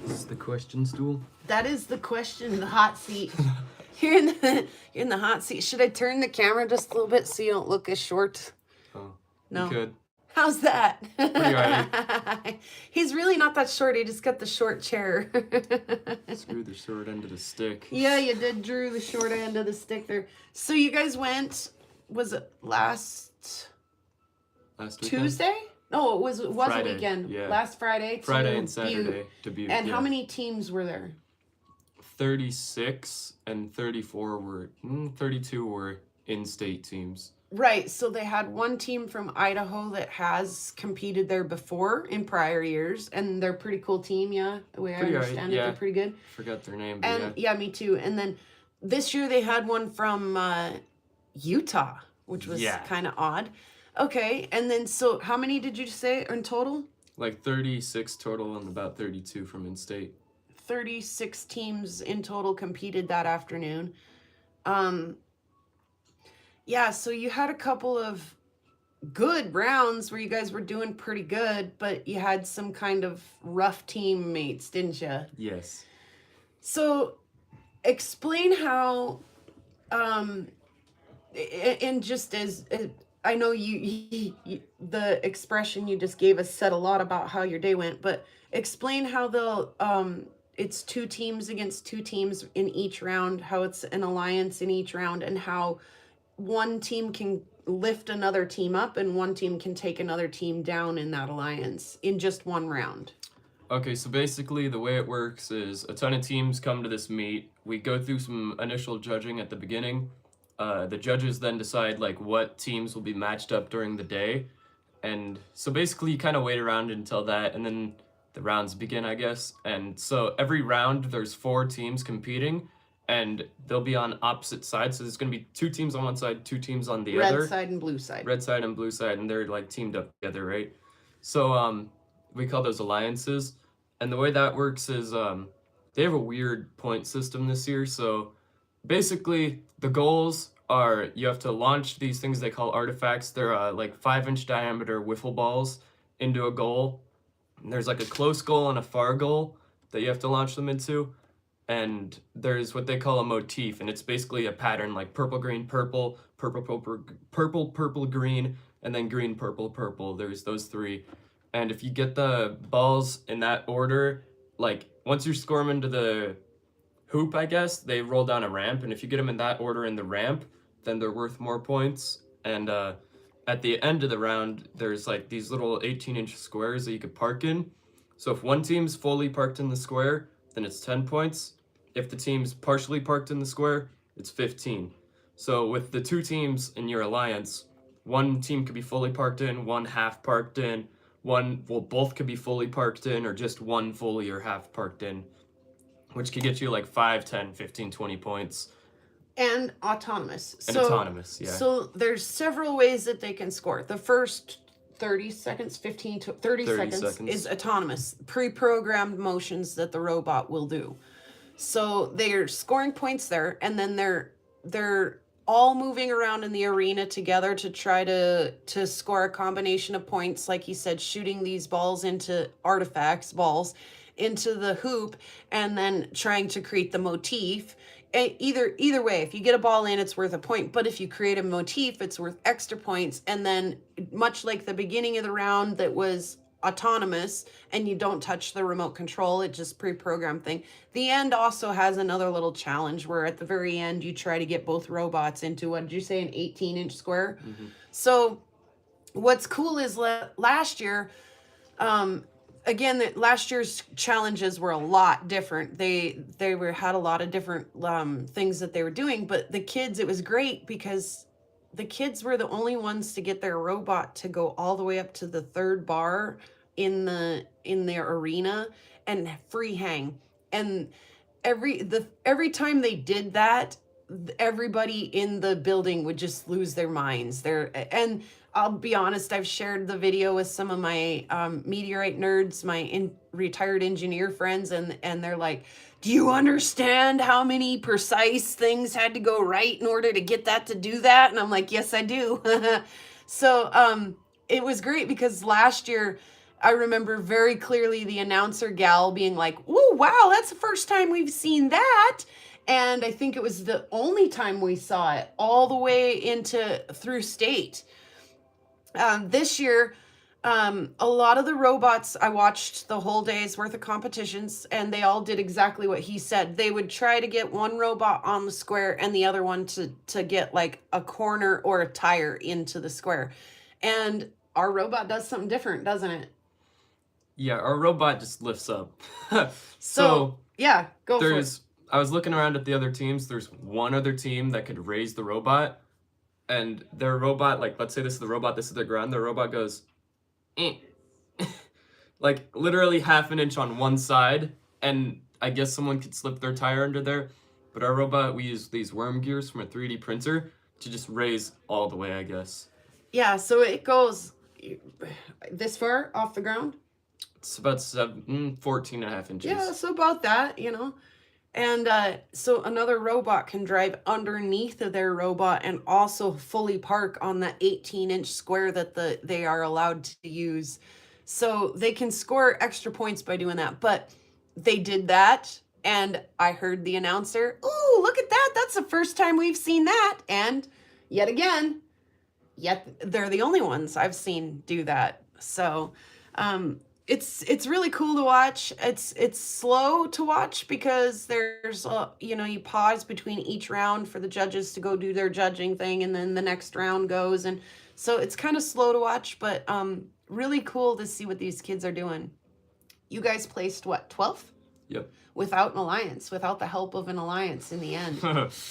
This is the question stool? That is the question, the hot seat. You're in the hot seat. Should I turn the camera just a little bit so you don't look as short? Oh, No. you could. How's that? Pretty He's really not that short. He just got the short chair. Screw the short end of the stick. Yeah, you did drew the short end of the stick there. So you guys went, was it last weekend? Tuesday? No, it was Friday, a weekend. yeah. Last Friday. Friday and Saturday to Butte. And how many teams were there? 36 and 34 were, 32 were in-state teams. Right, so they had one team from Idaho that has competed there before in prior years, and they're a pretty cool team, yeah. The way I understand it, they're pretty good. Forgot their name, but And yeah, me too. And then this year they had one from Utah, which was kind of odd. Okay, and then so how many did you say in total? Like 36 total and about 32 from in-state. 36 teams in total competed that afternoon. Yeah, so you had a couple of good rounds where you guys were doing pretty good, but you had some kind of rough teammates, didn't you? Yes. So explain how, and just as I know you the expression you just gave us said a lot about how your day went, but explain how it's two teams against two teams in each round, how it's an alliance in each round, and how one team can lift another team up and one team can take another team down in that alliance in just one round. Okay, so basically the way it works is a ton of teams come to this meet. We go through some initial judging at the beginning. The judges then decide like what teams will be matched up during the day. And so basically you kind of wait around until that, and then the rounds begin, I guess. And so every round there's 4 teams competing, and they'll be on opposite sides. So there's going to be 2 teams on one side, 2 teams on the other. Red side and blue side. Red side and blue side, and they're like teamed up together, right? So we call those alliances. And the way that works is they have a weird point system this year. So basically the goals are you have to launch these things they call artifacts. They're like 5-inch diameter wiffle balls into a goal. And there's like a close goal and a far goal that you have to launch them into. And there's what they call a motif, and it's basically a pattern like purple, green, purple, purple, purple, purple, purple, green, and then green, purple, purple. There's those 3. And if you get the balls in that order, like once you score them into the hoop, I guess, they roll down a ramp. And if you get them in that order in the ramp, then they're worth more points. And at the end of the round, there's like these little 18-inch squares that you could park in. So if one team's fully parked in the square, then it's 10 points. If the team's partially parked in the square, it's 15. So with the 2 teams in your alliance, one team could be fully parked in, one half parked in, both could be fully parked in, or just one fully or half parked in, which could get you like 5, 10, 15, 20 points. And autonomous. Autonomous, yeah. So there's several ways that they can score. The first 30 seconds, 15 to 30 seconds is autonomous, pre-programmed motions that the robot will do. So they're scoring points there, and then they're all moving around in the arena together to try to score a combination of points, like he said, shooting these balls into balls into the hoop, and then trying to create the motif. Either way, if you get a ball in, it's worth a point. But if you create a motif, it's worth extra points. And then, much like the beginning of the round that was autonomous and you don't touch the remote control, it just pre-programmed thing. The end also has another little challenge where at the very end you try to get both robots into, what did you say, an 18-inch square? Mm-hmm. So what's cool is last year, again, last year's challenges were a lot different. They had a lot of different things that they were doing, but the kids, it was great because the kids were the only ones to get their robot to go all the way up to the third bar in their arena and free hang. And every time they did that, everybody in the building would just lose their minds. And I'll be honest, I've shared the video with some of my meteorite nerds, my retired engineer friends, and they're like, do you understand how many precise things had to go right in order to get that to do that? And I'm like, yes, I do. So it was great because last year, I remember very clearly the announcer gal being like, oh, wow, that's the first time we've seen that. And I think it was the only time we saw it all the way through state. This year, a lot of the robots, I watched the whole day's worth of competitions, and they all did exactly what he said. They would try to get one robot on the square and the other one to get like a corner or a tire into the square. And our robot does something different, doesn't it? Yeah, our robot just lifts up. So yeah, go for it. I was looking around at the other teams. There's one other team that could raise the robot, and their robot, like, let's say this is the robot, this is their ground, their robot goes, eh. Like, literally half an inch on one side, and I guess someone could slip their tire under there. But our robot, we use these worm gears from a 3D printer to just raise all the way, I guess. Yeah, so it goes this far off the ground? It's about 14 and a half inches. Yeah, so about that, you know. And so another robot can drive underneath of their robot and also fully park on the 18-inch square that they are allowed to use. So they can score extra points by doing that. But they did that, and I heard the announcer, ooh, look at that. That's the first time we've seen that. And yet again, they're the only ones I've seen do that. So it's really cool to watch. It's slow to watch because there's you pause between each round for the judges to go do their judging thing, and then the next round goes, and so it's kind of slow to watch, but really cool to see what these kids are doing. You guys placed what, 12th? Yep. Without an alliance, without the help of an alliance in the end.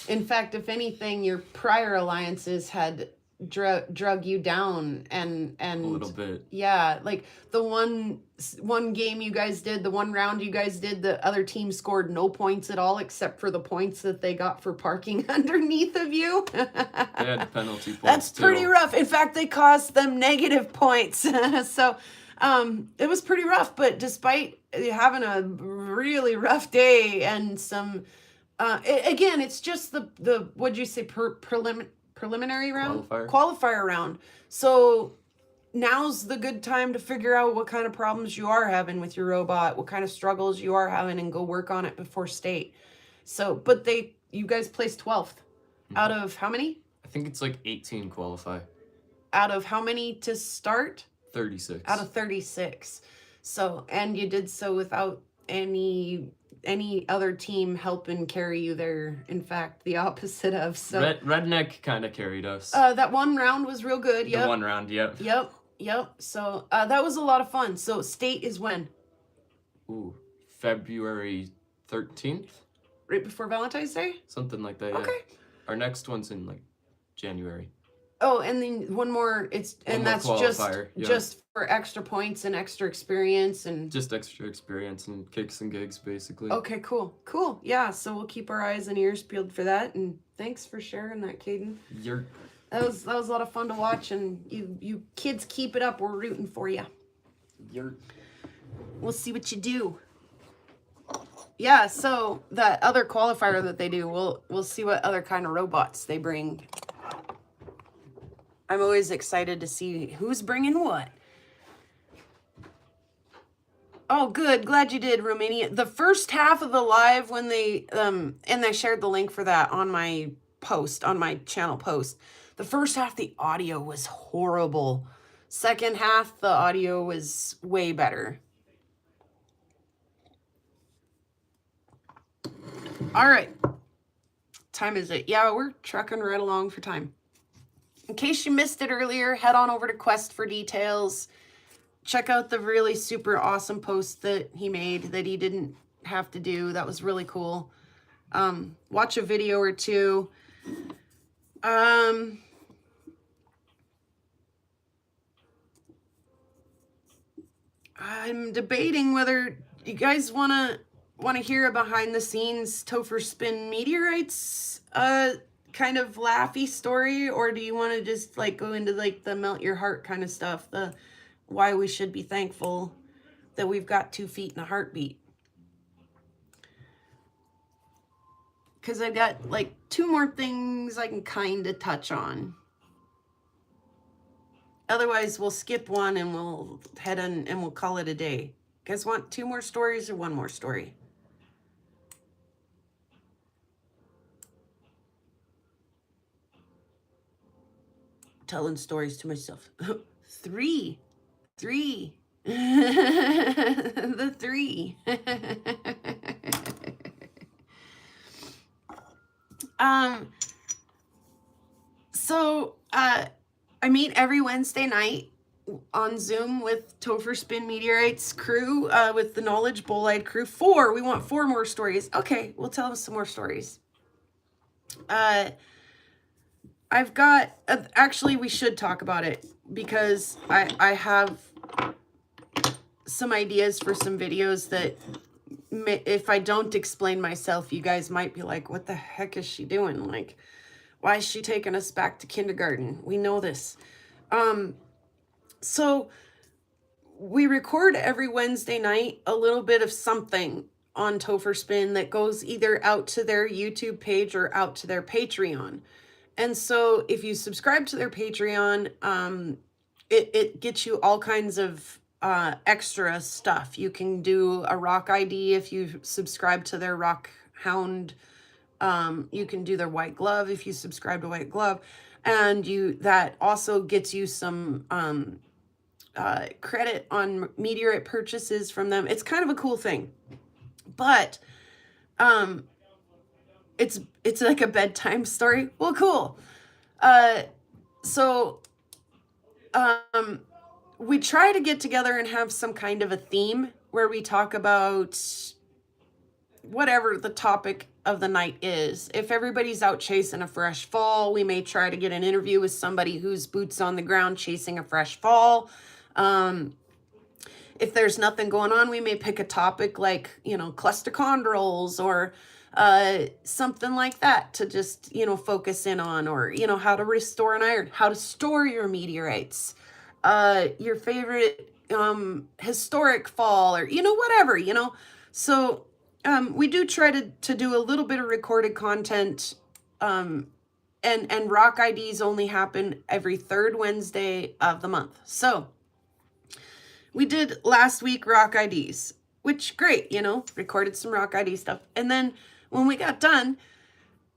In fact, if anything, your prior alliances had drug you down and a little bit. Yeah, like the one game you guys did, the one round you guys did, the other team scored no points at all except for the points that they got for parking underneath of you. They had penalty points. That's pretty rough. In fact, they cost them negative points. So it was pretty rough, but despite having a really rough day and some again, it's just the what'd you say, preliminary round? Qualifier round. So now's the good time to figure out what kind of problems you are having with your robot, what kind of struggles you are having, and go work on it before state. So, but you guys placed 12th out of how many? I think it's like 18 qualify. Out of how many to start? 36. Out of 36. So, and you did so without any other team helping carry you there. In fact, the opposite of. So Redneck kind of carried us. That one round was real good. Yep. The one round, yep. Yep. So that was a lot of fun. So state is when? Ooh, February 13th? Right before Valentine's Day? Something like that, yeah. Okay. Our next one's in like January. Oh, and then one more. That's just for extra points and extra experience and just extra experience and kicks and gigs, basically. Okay, cool. Yeah, so we'll keep our eyes and ears peeled for that. And thanks for sharing that, Caden. That was a lot of fun to watch, and you kids keep it up. We're rooting for you. We'll see what you do. Yeah, so that other qualifier that they do, we'll see what other kind of robots they bring. I'm always excited to see who's bringing what. Oh, good. Glad you did, Romania. The first half of the live when they and I shared the link for that on my post, on my channel post. The first half, the audio was horrible. Second half, the audio was way better. All right. Time is it? Yeah, we're trucking right along for time. In case you missed it earlier, head on over to Quest for details. check out the really super awesome post that he made that he didn't have to do. That was really cool. Watch a video or two. I'm debating whether you guys want to hear a behind the scenes Topher Spin Meteorites kind of laughy story, or do you want to just like go into like the melt your heart kind of stuff, the why we should be thankful that we've got 2 feet and a heartbeat? Because I've got like 2 more things I can kind of touch on. Otherwise, we'll skip one and we'll head on and we'll call it a day. You guys want 2 more stories or 1 more story? Telling stories to myself. 3. The 3. So I meet every Wednesday night on Zoom with Topher Spin Meteorites crew, with the Knowledge Bolide crew. 4. We want 4 more stories. Okay, we'll tell them some more stories. I've got, actually we should talk about it because I have some ideas for some videos that if I don't explain myself, you guys might be like, what the heck is she doing? Like, why is she taking us back to kindergarten? We know this. So we record every Wednesday night a little bit of something on Topher Spin that goes either out to their YouTube page or out to their Patreon. And so if you subscribe to their Patreon, it gets you all kinds of extra stuff. You can do a rock ID if you subscribe to their Rock Hound. You can do their White Glove if you subscribe to White Glove. And that also gets you some credit on meteorite purchases from them. It's kind of a cool thing. But it's like a bedtime story. Well, cool. So we try to get together and have some kind of a theme where we talk about whatever the topic of the night is. If everybody's out chasing a fresh fall, we may try to get an interview with somebody who's boots on the ground chasing a fresh fall. If there's nothing going on, we may pick a topic like, cluster chondrules or something like that to just, focus in on, or, how to restore an iron, how to store your meteorites, your favorite historic fall, or, whatever, So we do try to do a little bit of recorded content, and Rock IDs only happen every 3rd Wednesday of the month. So we did last week Rock IDs, which great, recorded some Rock ID stuff. And then when we got done,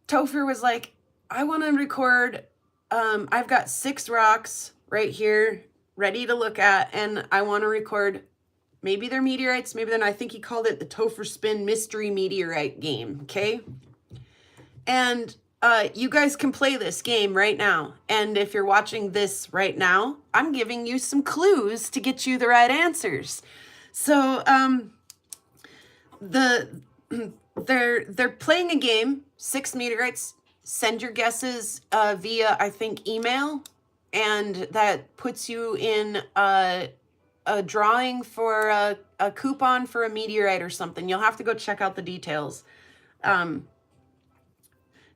Topher was like, I want to record, I've got 6 rocks right here ready to look at, and I want to record, maybe they're meteorites, maybe they're not. I think he called it the Topher Spin Mystery Meteorite game, okay? And you guys can play this game right now. And if you're watching this right now, I'm giving you some clues to get you the right answers. So they're playing a game, 6 meteorites. Send your guesses via, I think, email, and that puts you in a drawing for a coupon for a meteorite or something. You'll have to go check out the details.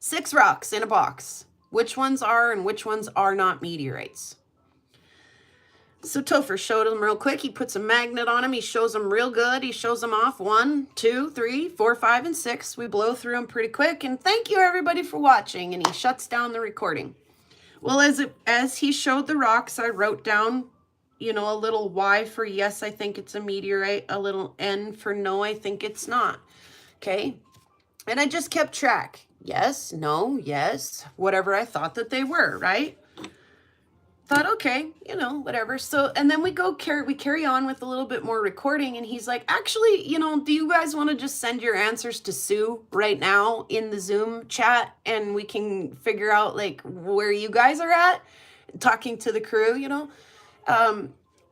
6 rocks in a box. Which ones are and which ones are not meteorites? So Topher showed them real quick. He puts a magnet on them. He shows them real good. He shows them off. 1, 2, 3, 4, 5, and 6. We blow through them pretty quick. And thank you everybody for watching. And he shuts down the recording. Well, as he showed the rocks, I wrote down, a little Y for yes, I think it's a meteorite. A little N for no, I think it's not. Okay. And I just kept track. Yes, no, yes, whatever I thought that they were, right? Thought, okay, whatever. So, and then we carry on with a little bit more recording, and he's like, actually, do you guys want to just send your answers to Sue right now in the Zoom chat, and we can figure out like where you guys are at, talking to the crew,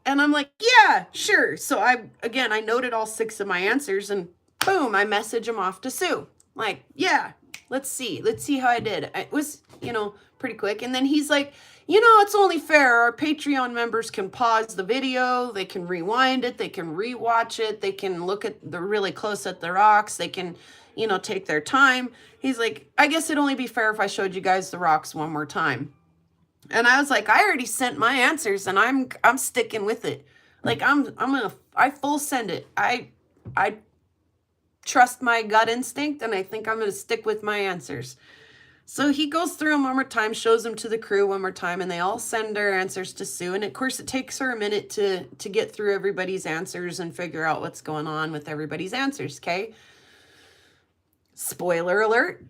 And I'm like, yeah, sure. So I noted all 6 of my answers and boom, I message them off to Sue. Like, yeah, let's see how I did. It was, pretty quick. And then he's like, it's only fair. Our Patreon members can pause the video. They can rewind it. They can rewatch it. They can look at the really close at the rocks. They can, take their time. He's like, I guess it'd only be fair if I showed you guys the rocks one more time. And I was like, I already sent my answers and I'm sticking with it. Like I full send it. I trust my gut instinct and I think I'm going to stick with my answers. So he goes through them one more time, shows them to the crew one more time, and they all send their answers to Sue. And of course, it takes her a minute to get through everybody's answers and figure out what's going on with everybody's answers, okay? Spoiler alert,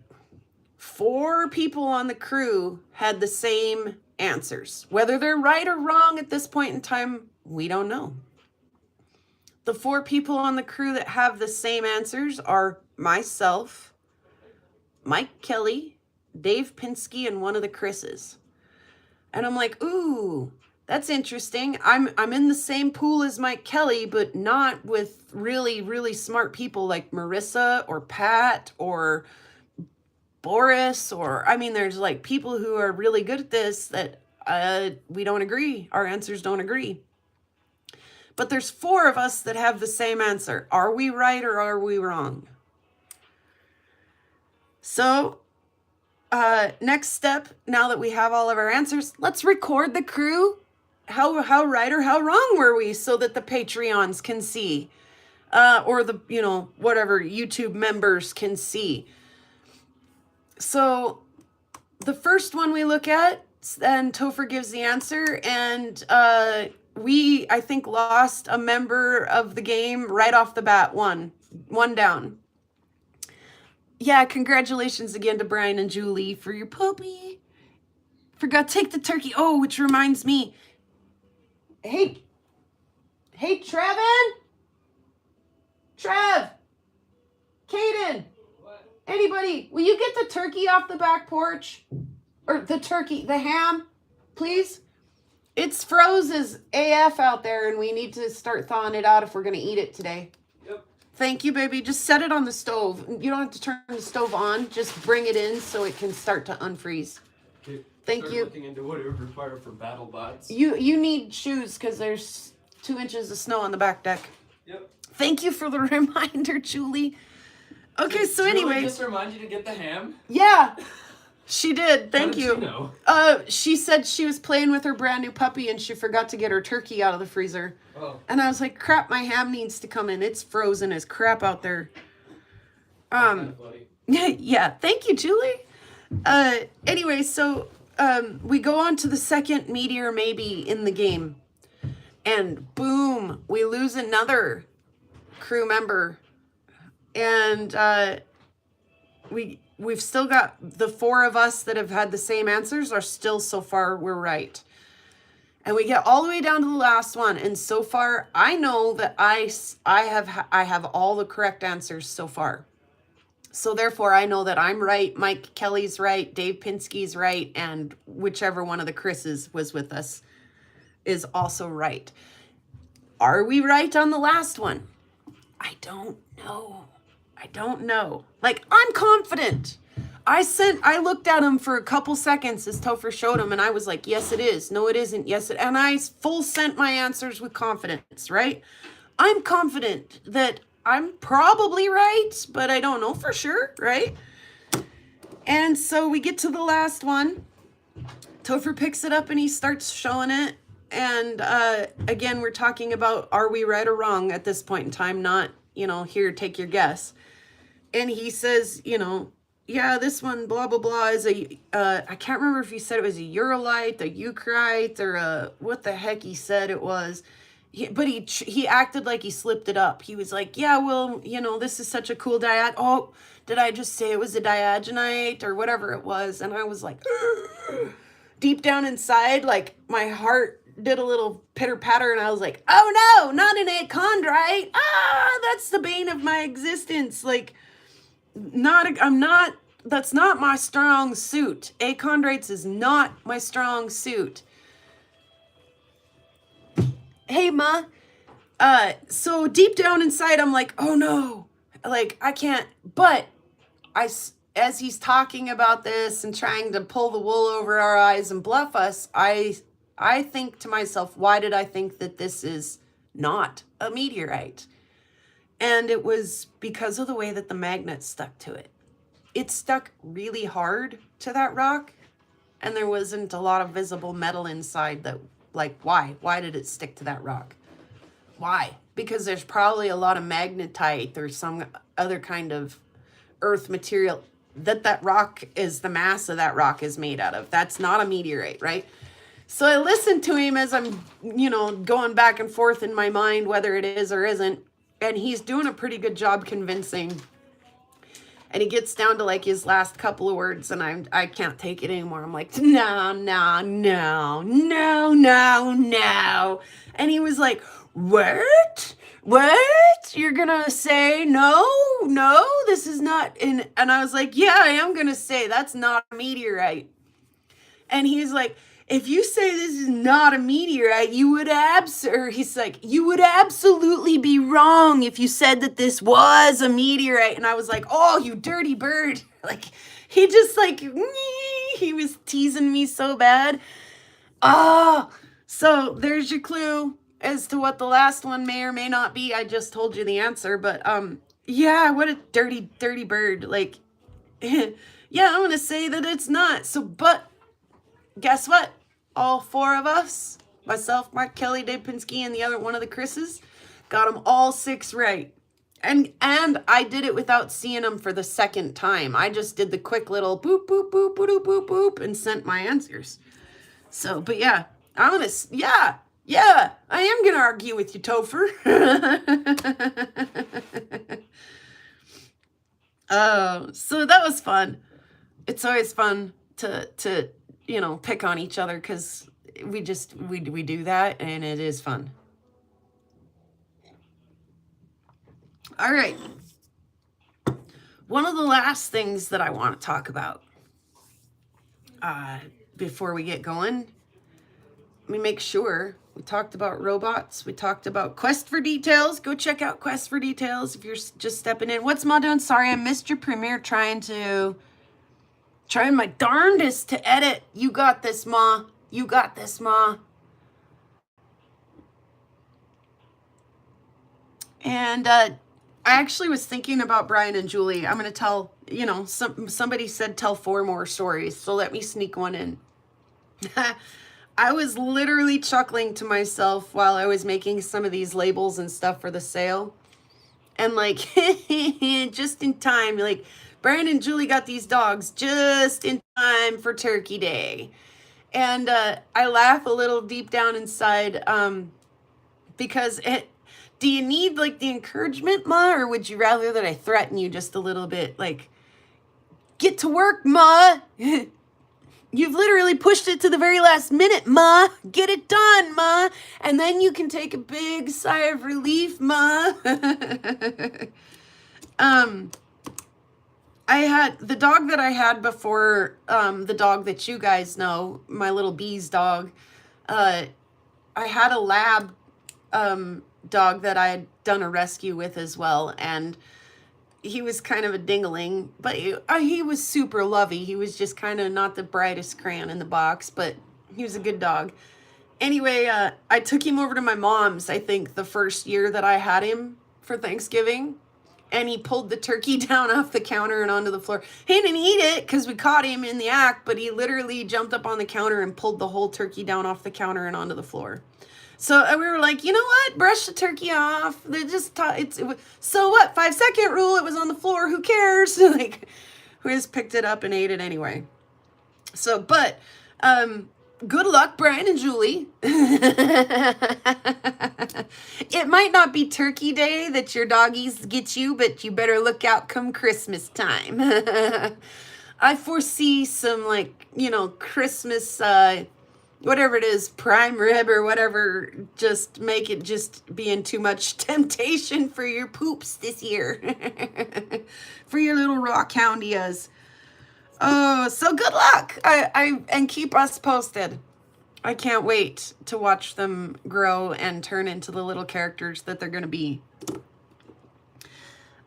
4 people on the crew had the same answers. Whether they're right or wrong at this point in time, we don't know. The 4 people on the crew that have the same answers are myself, Mike Kelly, Dave Pinsky, and one of the Chris's. And I'm like, ooh, that's interesting. I'm in the same pool as Mike Kelly, but not with really, really smart people like Marissa or Pat or Boris, or there's like people who are really good at this that we don't agree. Our answers don't agree. But there's 4 of us that have the same answer. Are we right or are we wrong? So next step, now that we have all of our answers, let's record the crew. How right or how wrong were we, so that the Patreons can see, or the, whatever YouTube members can see. So the first one we look at, and Topher gives the answer, and we, I think, lost a member of the game right off the bat. One down. Yeah, congratulations again to Brian and Julie for your puppy. Forgot to take the turkey. Oh, which reminds me. Hey, Trevin? Trev! Caden! What? Anybody, will you get the turkey off the back porch? Or the ham, please? It's froze as AF out there, and we need to start thawing it out if we're going to eat it today. Yep. Thank you, baby. Just set it on the stove. You don't have to turn the stove on. Just bring it in so it can start to unfreeze. Okay. Thank you. Looking into what it would require for battle bots. You need shoes because there's 2 inches of snow on the back deck. Yep. Thank you for the reminder, Julie. Okay, so anyway. Julie just remind you to get the ham? Yeah. She did. Thank you. How did she know? She said she was playing with her brand new puppy and she forgot to get her turkey out of the freezer. Oh. And I was like, crap, my ham needs to come in. It's frozen as crap out there. Yeah, thank you, Julie. Anyway, so we go on to the second meteor maybe in the game. And boom, we lose another crew member. And we've still got the 4 of us that have had the same answers are still, so far, we're right. And we get all the way down to the last one. And so far, I know that I have all the correct answers so far. So therefore, I know that I'm right, Mike Kelly's right, Dave Pinsky's right, and whichever one of the Chris's was with us is also right. Are we right on the last one? I don't know. Like, I'm confident. I looked at him for a couple seconds as Topher showed him, and I was like, yes, it is. No, it isn't. Yes, it, and I full sent my answers with confidence, right? I'm confident that I'm probably right, but I don't know for sure, right? And so we get to the last one. Topher picks it up and he starts showing it. And again, we're talking about, are we right or wrong at this point in time? Not, here, take your guess. And he says, yeah, this one, blah, blah, blah, is I can't remember if he said it was a Eurolite, a Eucrite, or what the heck he said it was. But he acted like he slipped it up. He was like, yeah, well, this is such a cool diag. Oh, did I just say it was a diagonite or whatever it was? And I was like, deep down inside, like my heart did a little pitter patter, and I was like, oh no, not an achondrite. That's the bane of my existence. Like, that's not my strong suit. Achondrites is not my strong suit. hey, Ma. So deep down inside, I'm like, oh no, like I can't. But as he's talking about this and trying to pull the wool over our eyes and bluff us, I think to myself, why did I think that this is not a meteorite? And it was because of the way that the magnet stuck to it. It stuck really hard to that rock, and there wasn't a lot of visible metal inside. That, like, why? Why did it stick to that rock? Why? Because there's probably a lot of magnetite or some other kind of earth material that rock is, the mass of that rock is made out of. That's not a meteorite, right? So I listened to him as I'm, going back and forth in my mind whether it is or isn't. And he's doing a pretty good job convincing. And he gets down to like his last couple of words, and I can't take it anymore. I'm like, no. And he was like, what? You're gonna say no, this is not in. And I was like, yeah, I am gonna say that's not a meteorite. And he's like, if you say this is not a meteorite, you would you would absolutely be wrong if you said that this was a meteorite. And I was like, oh, you dirty bird. Like, he just like, he was teasing me so bad. Oh, so there's your clue as to what the last one may or may not be. I just told you the answer, but yeah, what a dirty bird. Like, yeah, I'm gonna say that it's not. So, but guess what? All four of us, myself, Mark, Kelly, Dave Pinsky, and the other one of the Chris's, got them all 6 right. And I did it without seeing them for the second time. I just did the quick little boop, boop, boop, boop, boop, boop, boop, and sent my answers. So, but yeah, yeah, I am going to argue with you, Topher. So that was fun. It's always fun to pick on each other, because we do that, and it is fun. All right. One of the last things that I want to talk about before we get going, let me make sure. We talked about robots. We talked about Quest for Details. Go check out Quest for Details if you're just stepping in. What's Ma doing? Sorry, I missed your premiere. Trying my darndest to edit. You got this, Ma. You got this, Ma. And I actually was thinking about Brian and Julie. I'm going to tell, somebody said tell 4 more stories, so let me sneak one in. I was literally chuckling to myself while I was making some of these labels and stuff for the sale. And like, just in time, like, Brian and Julie got these dogs just in time for Turkey Day. And I laugh a little deep down inside because do you need like the encouragement, Ma? Or would you rather that I threaten you just a little bit? Like, get to work, Ma. You've literally pushed it to the very last minute, Ma. Get it done, Ma. And then you can take a big sigh of relief, Ma. I had the dog that I had before, the dog that you guys know, my little Bee's dog. I had a lab dog that I had done a rescue with as well, and he was kind of a dingling, but he was super lovey. He was just kind of not the brightest crayon in the box, but he was a good dog. Anyway, I took him over to my mom's, I think, the first year that I had him for Thanksgiving. And he pulled the turkey down off the counter and onto the floor. He didn't eat it because we caught him in the act, but he literally jumped up on the counter and pulled the whole turkey down off the counter and onto the floor. So we were like, you know what? Brush the turkey off. They just so what? 5-second rule. It was on the floor. Who cares? Like, we just picked it up and ate it anyway. So, but good luck, Brian and Julie. It might not be Turkey Day that your doggies get you, but you better look out come Christmas time. I foresee some, like, Christmas, whatever it is, prime rib or whatever, just make it just being too much temptation for your poops this year. For your little rock houndias. Oh, so good luck. And keep us posted. I can't wait to watch them grow and turn into the little characters that they're going to be.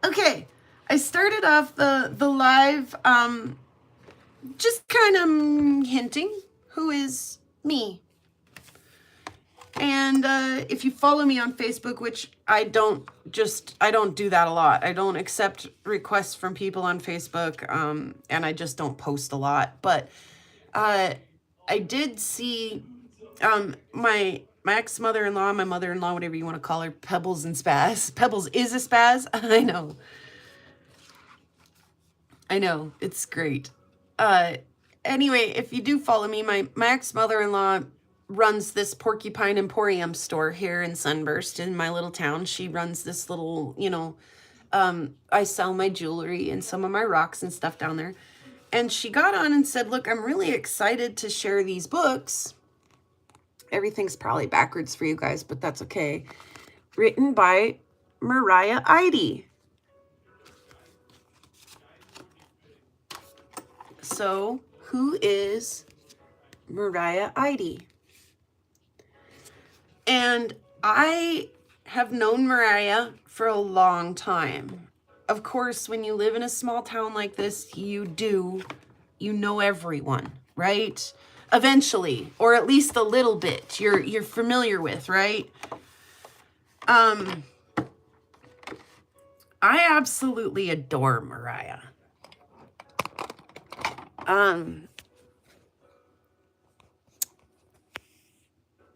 Okay, I started off the live just kind of hinting who is me. And if you follow me on Facebook, which I don't do that a lot. I don't accept requests from people on Facebook, and I just don't post a lot. But I did see my ex-mother-in-law, my mother-in-law, whatever you want to call her, Pebbles and Spaz. Pebbles is a spaz. I know, it's great. Anyway, if you do follow me, my ex-mother-in-law runs this Porcupine Emporium store here in Sunburst in my little town. She runs this little, I sell my jewelry and some of my rocks and stuff down there. And she got on and said, look, I'm really excited to share these books. Everything's probably backwards for you guys, but that's okay. Written by Mariah Eide. So, who is Mariah Eide? And I have known Mariah for a long time. Of course, when you live in a small town like this, you know everyone, right? Eventually, or at least a little bit, you're familiar with, right? I absolutely adore Mariah.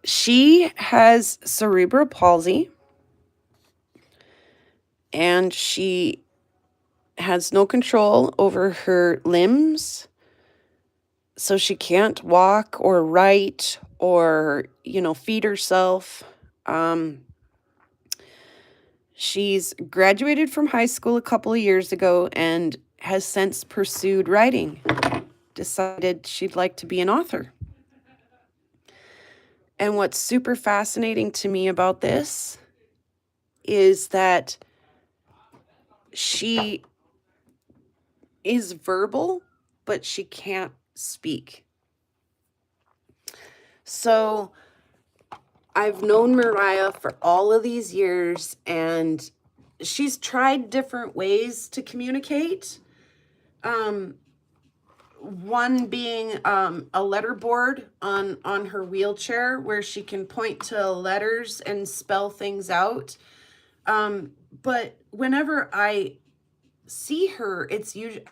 She has cerebral palsy, and she has no control over her limbs, so she can't walk or write or, feed herself. She's graduated from high school a couple of years ago and has since pursued writing. Decided she'd like to be an author. And what's super fascinating to me about this is that she is verbal, but she can't speak. So I've known Mariah for all of these years, and she's tried different ways to communicate. One being a letterboard on her wheelchair where she can point to letters and spell things out. But whenever I see her, it's usually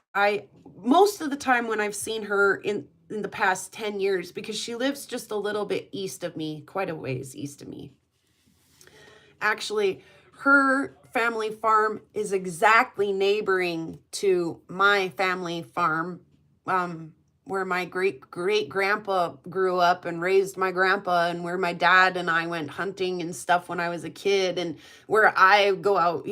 most of the time when I've seen her in the past 10 years, because she lives just a little bit east of me, quite a ways east of me. Actually, her family farm is exactly neighboring to my family farm, where my great-grandpa grew up and raised my grandpa, and where my dad and I went hunting and stuff when I was a kid, and where I go out,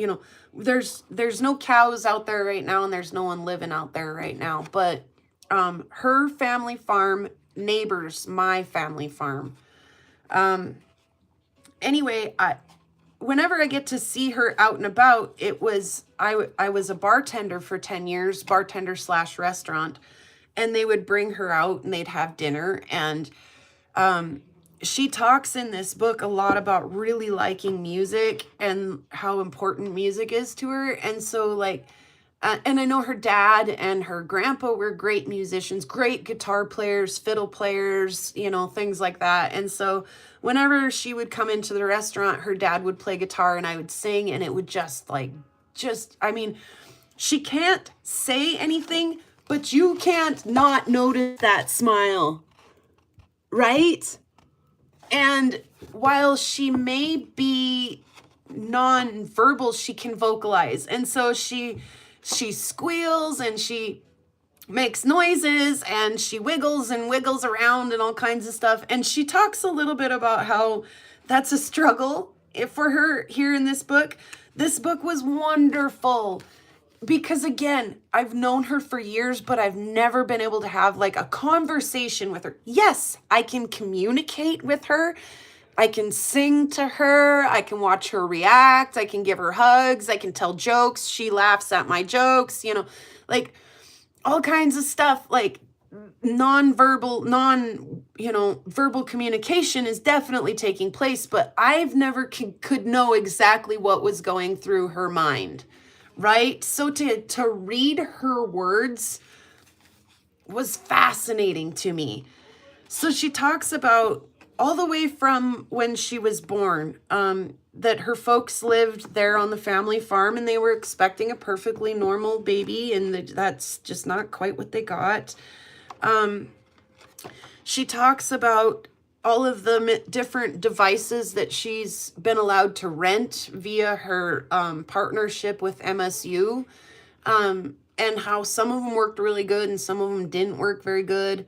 there's no cows out there right now, and there's no one living out there right now, but her family farm neighbors my family farm. Anyway, whenever I get to see her out and about, I was a bartender for 10 years, bartender/restaurant, and they would bring her out and they'd have dinner. And she talks in this book a lot about really liking music and how important music is to her. And so and I know her dad and her grandpa were great musicians, great guitar players, fiddle players, things like that. And so whenever she would come into the restaurant, her dad would play guitar and I would sing, and it would she can't say anything, but you can't not notice that smile, right? And while she may be non-verbal, she can vocalize. And so she squeals and she makes noises and she wiggles and wiggles around and all kinds of stuff. And she talks a little bit about how that's a struggle for her here in this book. This book was wonderful because, again, I've known her for years, but I've never been able to have a conversation with her. Yes, I can communicate with her. I can sing to her. I can watch her react. I can give her hugs. I can tell jokes. She laughs at my jokes, all kinds of stuff. verbal communication is definitely taking place, but I've never could know exactly what was going through her mind, right? So to read her words was fascinating to me. So she talks about all the way from when she was born, that her folks lived there on the family farm and they were expecting a perfectly normal baby, and that's just not quite what they got. She talks about all of the different devices that she's been allowed to rent via her partnership with MSU, and how some of them worked really good and some of them didn't work very good.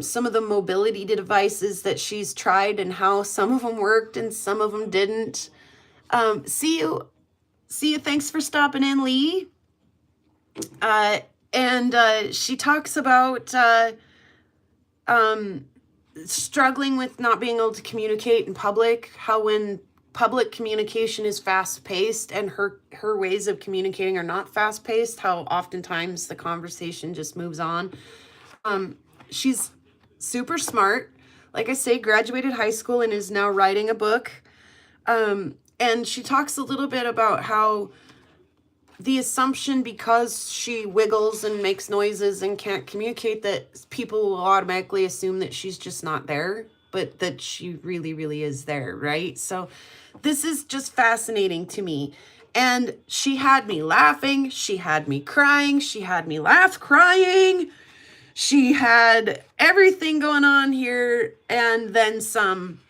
Some of the mobility devices that she's tried and how some of them worked and some of them didn't. See you. Thanks for stopping in, Lee. And she talks about struggling with not being able to communicate in public, how when public communication is fast-paced and her ways of communicating are not fast-paced, how oftentimes the conversation just moves on. She's super smart. Like I say, graduated high school and is now writing a book. And she talks a little bit about how the assumption, because she wiggles and makes noises and can't communicate, that people will automatically assume that she's just not there, but that she really, really is there, right? So this is just fascinating to me. And she had me laughing. She had me crying. She had me laugh crying. She had everything going on here and then some,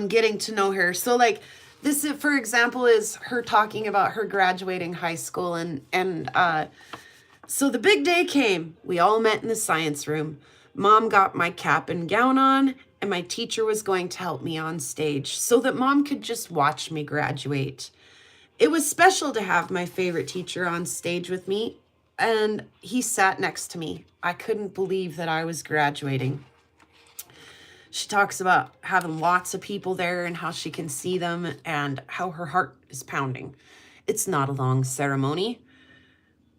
getting to know her. So like this, for example, is her talking about her graduating high school. And so the big day came. We all met in the science room. Mom got my cap and gown on, and my teacher was going to help me on stage so that Mom could just watch me graduate. It was special to have my favorite teacher on stage with me, and he sat next to me. I couldn't believe that I was graduating. She talks about having lots of people there and how she can see them and how her heart is pounding. It's not a long ceremony,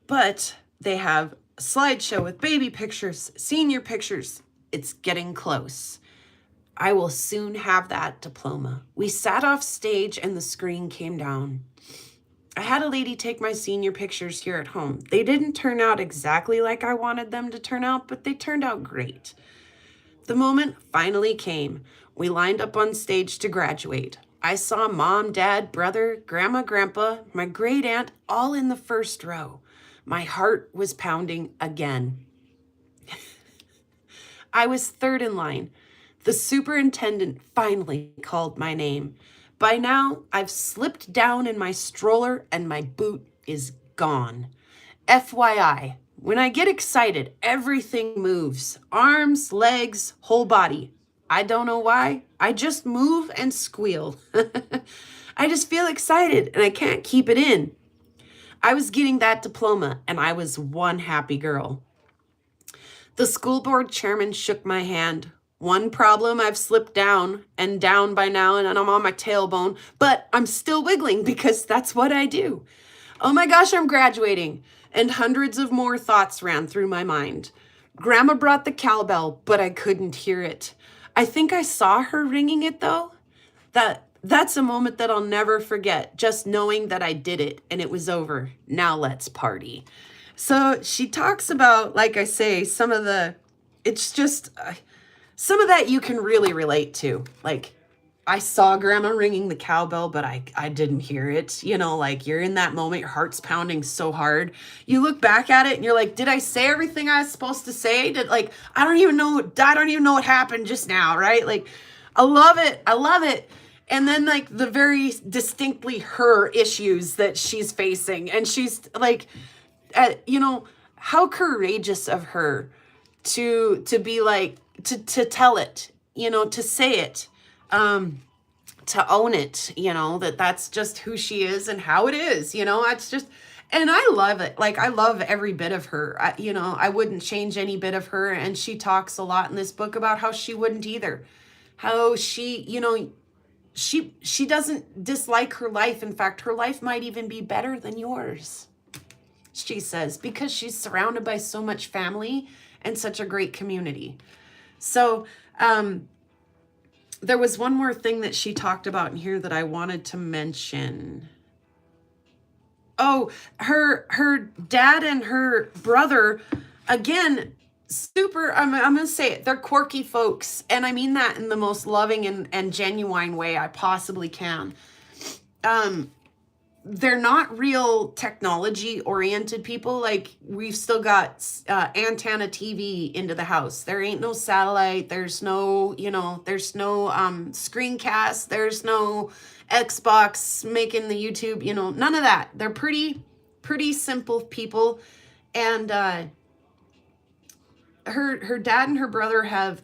but they have a slideshow with baby pictures, senior pictures. It's getting close. I will soon have that diploma. We sat off stage and the screen came down. I had a lady take my senior pictures here at home. They didn't turn out exactly like I wanted them to turn out, but they turned out great. The moment finally came. We lined up on stage to graduate. I saw Mom, Dad, brother, Grandma, Grandpa, my great aunt, all in the first row. My heart was pounding again. I was third in line. The superintendent finally called my name. By now, I've slipped down in my stroller and my boot is gone. FYI, when I get excited, everything moves. Arms, legs, whole body. I don't know why. I just move and squeal. I just feel excited and I can't keep it in. I was getting that diploma and I was one happy girl. The school board chairman shook my hand. One problem, I've slipped down by now and I'm on my tailbone, but I'm still wiggling because that's what I do. Oh my gosh, I'm graduating. And hundreds of more thoughts ran through my mind. Grandma brought the cowbell, but I couldn't hear it. I think I saw her ringing it though. That's a moment that I'll never forget, just knowing that I did it and it was over. Now let's party. So she talks about, like I say, some of that you can really relate to. Like, I saw Grandma ringing the cowbell, but I didn't hear it. You know, like you're in that moment, your heart's pounding so hard. You look back at it and you're like, did I say everything I was supposed to say? I don't even know what happened just now, right? Like, I love it. And then like the very distinctly her issues that she's facing. And she's like, how courageous of her to be like, to tell it, to say it, to own it, that's just who she is and how it is, it's just, and I love it. Like, I love every bit of her. I wouldn't change any bit of her. And she talks a lot in this book about how she wouldn't either. How she doesn't dislike her life. In fact, her life might even be better than yours. she says, because she's surrounded by so much family and such a great community. So there was one more thing that she talked about in here that I wanted to mention. Oh, her dad and her brother, again, super, I'm gonna say it, they're quirky folks, and I mean that in the most loving and genuine way I possibly can. They're not real technology oriented people. Like, we've still got antenna TV into the house. There ain't no satellite. There's no, there's no screencast. There's no Xbox making the YouTube, none of that. They're pretty simple people. And her dad and her brother have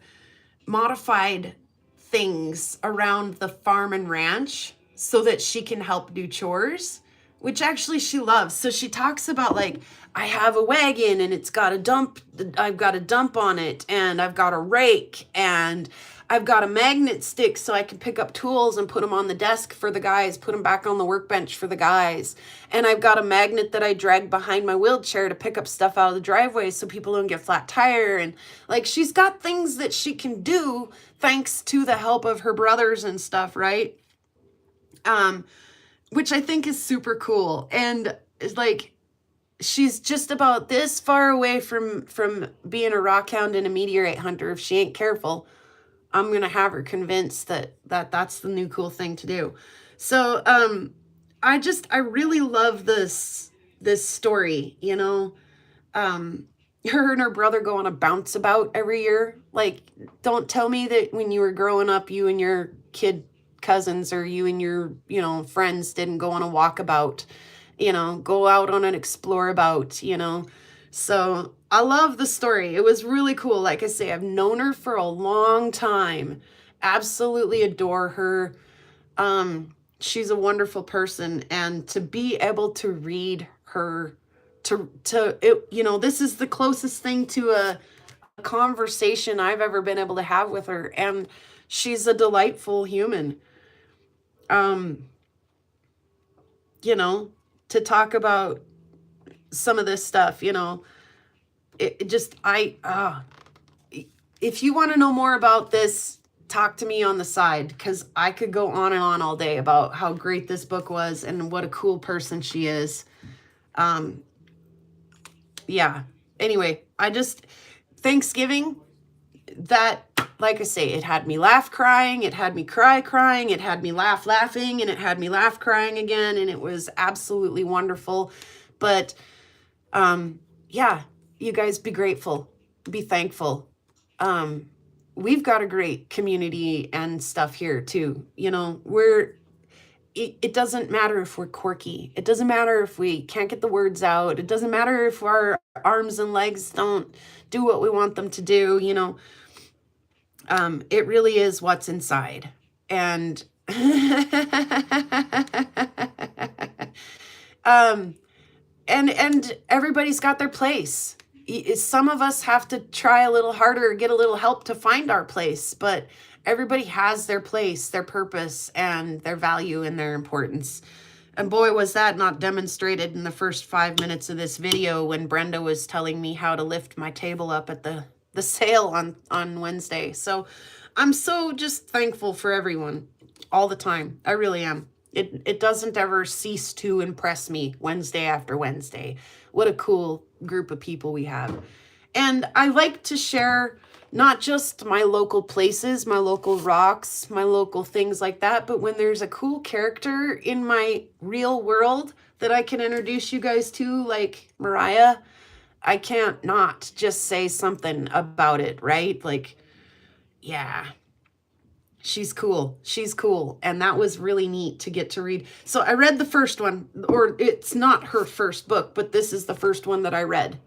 modified things around the farm and ranch so that she can help do chores, which actually she loves. So she talks about, like, I have a wagon and it's got a dump. I've got a dump on it, and I've got a rake, and I've got a magnet stick so I can pick up tools and put them on the desk for the guys, put them back on the workbench for the guys. And I've got a magnet that I drag behind my wheelchair to pick up stuff out of the driveway so people don't get flat tire. And like, she's got things that she can do thanks to the help of her brothers and stuff, right? Which I think is super cool. And it's like, she's just about this far away from being a rock hound and a meteorite hunter. If she ain't careful, I'm going to have her convinced that that's the new cool thing to do. So, I really love this story, her and her brother go on a bounce about every year. Like, don't tell me that when you were growing up, you and your cousins or you and your, friends didn't go on a walkabout, go out on an explore about, So I love the story. It was really cool. Like I say, I've known her for a long time. Absolutely adore her. She's a wonderful person, and to be able to read her, this is the closest thing to a conversation I've ever been able to have with her, and she's a delightful human. To talk about some of this stuff, if you want to know more about this, talk to me on the side, because I could go on and on all day about how great this book was and what a cool person she is. Anyway, Thanksgiving, that, like I say, it had me laugh crying, it had me cry crying, it had me laugh laughing, and it had me laugh crying again, and it was absolutely wonderful. But you guys be grateful, be thankful. We've got a great community and stuff here too. It doesn't matter if we're quirky. It doesn't matter if we can't get the words out. It doesn't matter if our arms and legs don't do what we want them to do, It really is what's inside. And and everybody's got their place. Some of us have to try a little harder, get a little help to find our place, but everybody has their place, their purpose, and their value and their importance. And boy, was that not demonstrated in the first 5 minutes of this video when Brenda was telling me how to lift my table up at the sale on Wednesday. So I'm so just thankful for everyone all the time. I really am. It doesn't ever cease to impress me Wednesday after Wednesday. What a cool group of people we have. And I like to share not just my local places, my local rocks, my local things like that, but when there's a cool character in my real world that I can introduce you guys to, like Mariah, I can't not just say something about it, right? Like, yeah, she's cool. She's cool. And that was really neat to get to read. So I read the first one, or it's not her first book, but this is the first one that I read.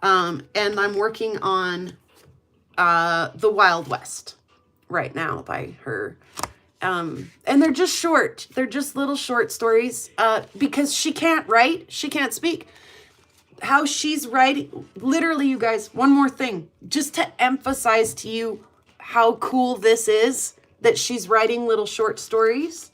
And I'm working on The Wild West right now by her. And they're just short. They're just little short stories because she can't write. She can't speak. How she's writing, literally, you guys, one more thing, just to emphasize to you how cool this is, that she's writing little short stories.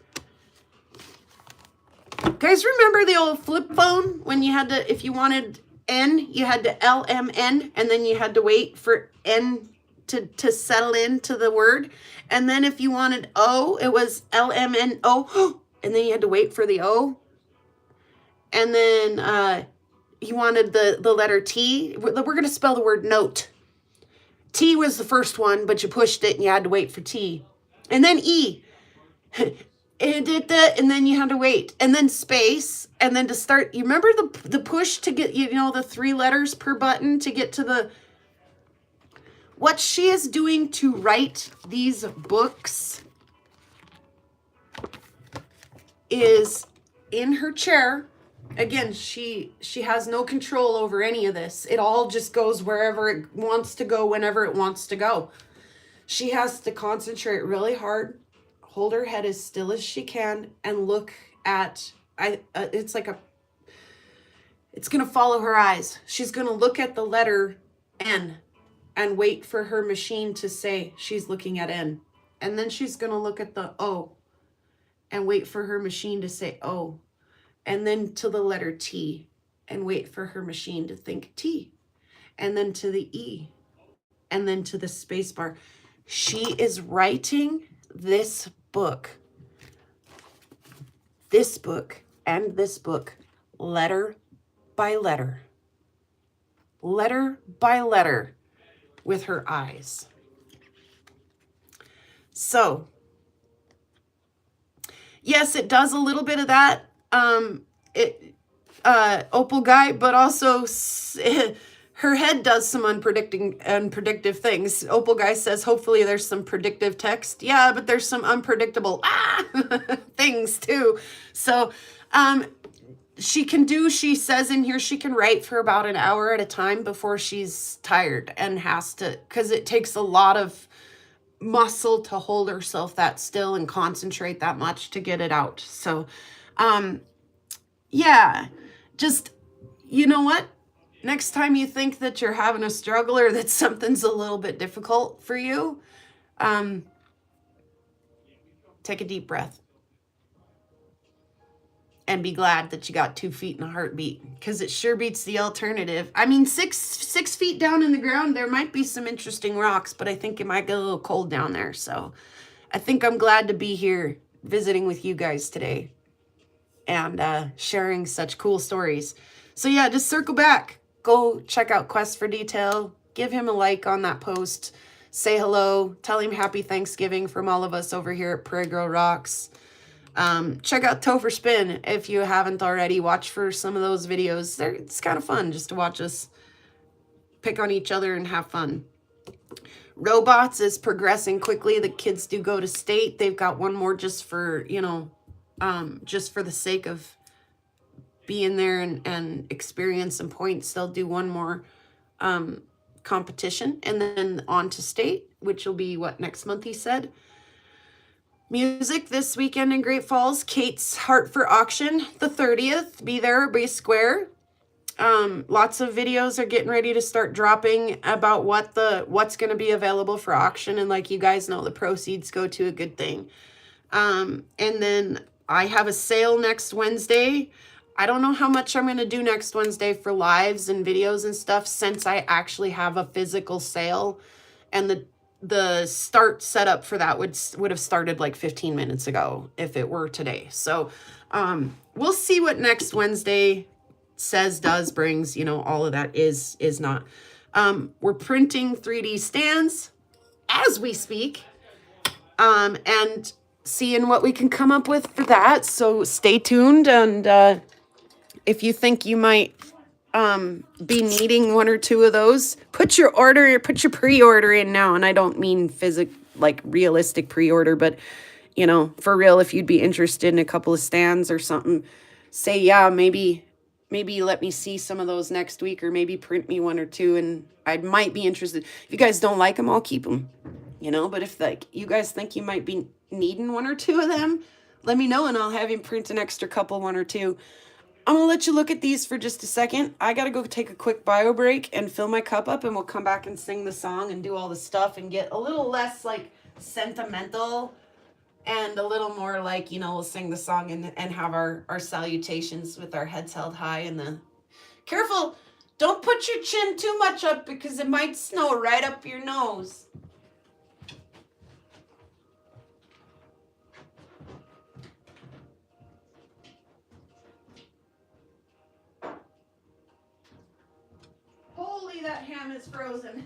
Guys, remember the old flip phone when you had to, if you wanted N, you had to LMN, and then you had to wait for N to settle into the word. And then if you wanted O, it was LMNO, and then you had to wait for the O. And then you wanted the letter T. We're going to spell the word note. T was the first one, but you pushed it and you had to wait for T. And then E. And then you had to wait. And then space. And then to start, you remember the push to get, the 3 letters per button to get to the... What she is doing to write these books is in her chair. Again, she has no control over any of this. It all just goes wherever it wants to go, whenever it wants to go. She has to concentrate really hard, hold her head as still as she can, and look at, it's like it's going to follow her eyes. She's going to look at the letter N and wait for her machine to say she's looking at N. And then she's going to look at the O and wait for her machine to say O. And then to the letter T and wait for her machine to think T. And then to the E. And then to the space bar. She is writing this book, and this book, letter by letter, with her eyes. So, yes, it does a little bit of that, Opal Guy, but also her head does some unpredictive things. Opal Guy says, hopefully there's some predictive text. Yeah, but there's some unpredictable things too. So she says in here, she can write for about an hour at a time before she's tired and has to, because it takes a lot of muscle to hold herself that still and concentrate that much to get it out. So, yeah, just, you know what? Next time you think that you're having a struggle or that something's a little bit difficult for you, take a deep breath and be glad that you got 2 feet and a heartbeat, because it sure beats the alternative. I mean, six feet down in the ground, there might be some interesting rocks, but I think it might get a little cold down there. So I think I'm glad to be here visiting with you guys today and sharing such cool stories. So yeah, just circle back. Go check out Quest for Detail. Give him a like on that post. Say hello. Tell him happy Thanksgiving from all of us over here at Prairie Girl Rocks. Check out Topher Spin if you haven't already. Watch for some of those videos. It's kind of fun just to watch us pick on each other and have fun. Robots is progressing quickly. The kids do go to state. They've got one more just for, just for the sake of being there and experience some points. They'll do one more competition and then on to state, which will be next month, he said. Music this weekend in Great Falls. Kate's Heart for Auction, the 30th. Be there, be square. Lots of videos are getting ready to start dropping about what's going to be available for auction. And like you guys know, the proceeds go to a good thing. And then I have a sale next Wednesday. I don't know how much I'm going to do next Wednesday for lives and videos and stuff, since I actually have a physical sale, and the start setup for that would have started like 15 minutes ago if it were today. So we'll see what next Wednesday brings, all of that is not. We're printing 3D stands as we speak, and seeing what we can come up with for that. So stay tuned. And if you think you might be needing 1 or 2 of those, put your pre-order in now. And I don't mean realistic pre-order, but for real, if you'd be interested in a couple of stands or something, say, yeah, maybe let me see some of those next week, or maybe print me 1 or 2, and I might be interested. If you guys don't like them, I'll keep them, but if you guys think you might be needing 1 or 2 of them, let me know and I'll have him print an extra couple, 1 or 2. I'm going to let you look at these for just a second. I got to go take a quick bio break and fill my cup up, and we'll come back and sing the song and do all the stuff and get a little less sentimental and a little more like, you know, we'll sing the song and have our salutations with our heads held high and the careful, don't put your chin too much up because it might snow right up your nose. Holy, that ham is frozen.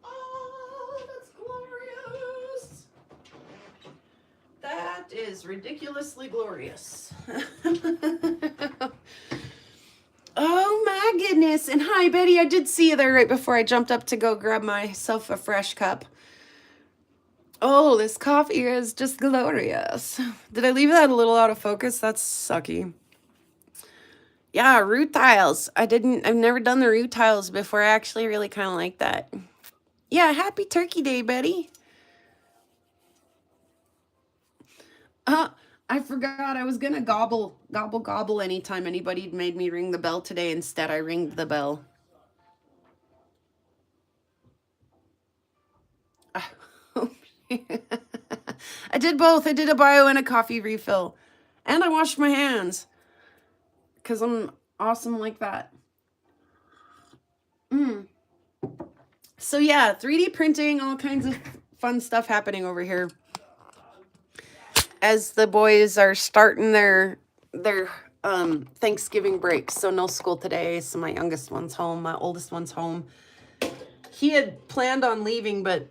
Oh, that's glorious. That is ridiculously glorious. Oh my goodness. And hi, Betty. I did see you there right before I jumped up to go grab myself a fresh cup. Oh, this coffee is just glorious. Did I leave that a little out of focus? That's sucky. Yeah, root tiles. I've never done the root tiles before. I actually really kind of like that. Yeah, happy Turkey Day, Betty. I forgot I was gonna gobble anytime anybody made me ring the bell today. Instead, I ringed the bell. I did both. I did a bio and a coffee refill. And I washed my hands. Because I'm awesome like that. So yeah, 3D printing, all kinds of fun stuff happening over here. As the boys are starting their Thanksgiving break. So no school today. So my youngest one's home. My oldest one's home. He had planned on leaving, but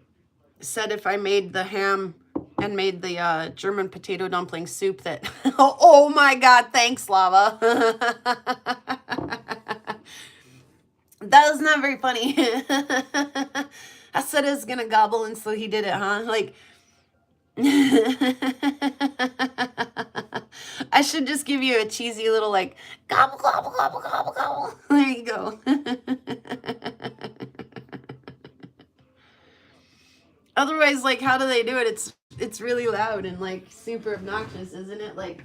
said if I made the ham and made the German potato dumpling soup that... Oh my God, thanks, Lava. That was not very funny. I said I was going to gobble, and so he did it, huh? Like... I should just give you a cheesy little like gobble, gobble, gobble, gobble, gobble. There you go. Otherwise, like, how do they do it? It's really loud and like super obnoxious, isn't it? Like.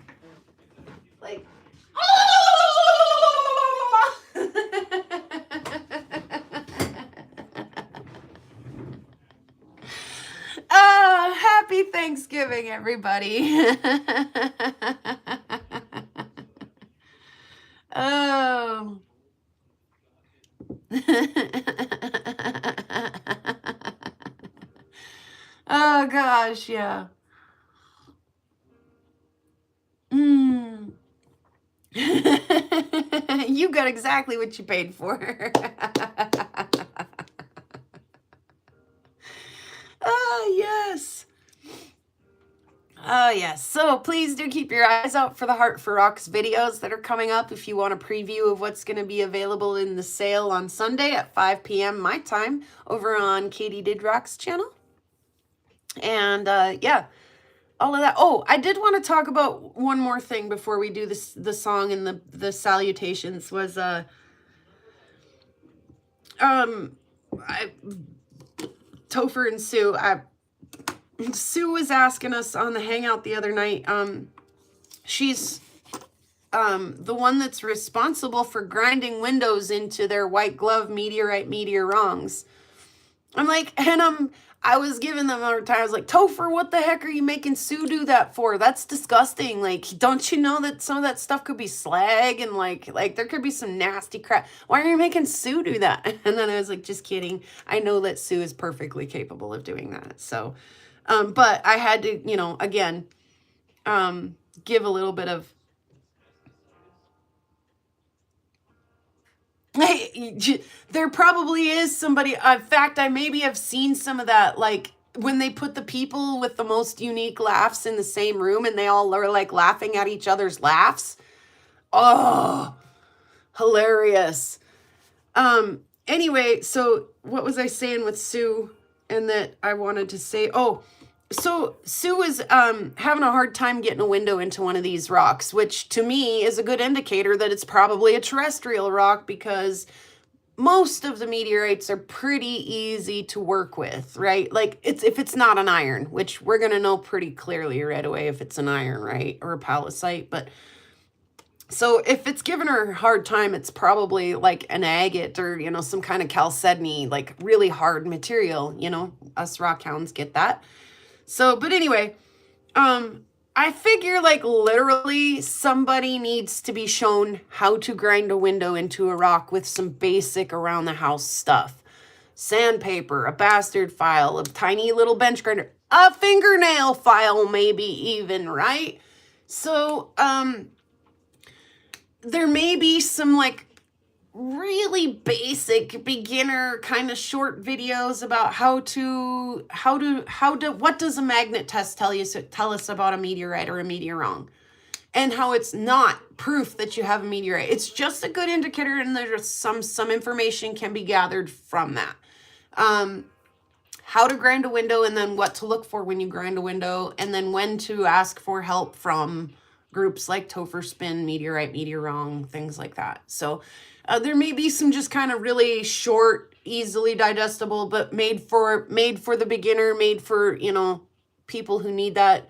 Oh, happy Thanksgiving, everybody. Oh. Oh gosh, yeah. You got exactly what you paid for. Oh, yes. Oh, yes. So please do keep your eyes out for the Heart for Rocks videos that are coming up if you want a preview of what's going to be available in the sale on Sunday at 5 p.m. my time over on Katie Did Rocks channel. And yeah, all of that. Oh, I did want to talk about one more thing before we do this, the song and the salutations was Topher and Sue. Sue was asking us on the hangout the other night. She's the one that's responsible for grinding windows into their white glove meteorite meteor-wrongs. I'm like, and I was giving them a hard time. I was like, Topher, what the heck are you making Sue do that for? That's disgusting. Like, don't you know that some of that stuff could be slag and like there could be some nasty crap. Why are you making Sue do that? And then I was like, just kidding. I know that Sue is perfectly capable of doing that. So, but I had to, you know, again, give a little bit of, there probably is somebody. In fact, I maybe have seen some of that, like when they put the people with the most unique laughs in the same room and they all are like laughing at each other's laughs. Oh, hilarious. Anyway, so what was I saying with Sue? And that I wanted to say, oh, so Sue was having a hard time getting a window into one of these rocks, which to me is a good indicator that it's probably a terrestrial rock, because most of the meteorites are pretty easy to work with, right? Like if it's not an iron, which we're going to know pretty clearly right away if it's an iron, right? Or a palisite. But so if it's giving her a hard time, it's probably like an agate or, you know, some kind of chalcedony, like really hard material, you know, us rock hounds get that. So, but anyway, I figure like literally somebody needs to be shown how to grind a window into a rock with some basic around the house stuff. Sandpaper, a bastard file, a tiny little bench grinder, a fingernail file maybe even, right? So, there may be some like really basic beginner kind of short videos about what does a magnet test tell us about a meteorite or a meteor-wrong, and how it's not proof that you have a meteorite. It's just a good indicator, and there's some information can be gathered from that. How to grind a window, and then what to look for when you grind a window, and then when to ask for help from groups like Topher Spin, Meteorite, Meteor-wrong, things like that. So there may be some just kind of really short, easily digestible, but made for the beginner, made for, you know, people who need that.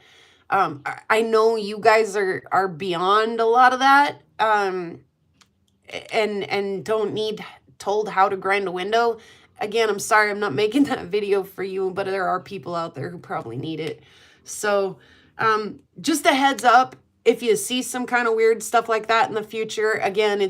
I know you guys are beyond a lot of that, and don't need told how to grind a window. Again, I'm sorry I'm not making that video for you, but there are people out there who probably need it. So just a heads up, if you see some kind of weird stuff like that in the future, again,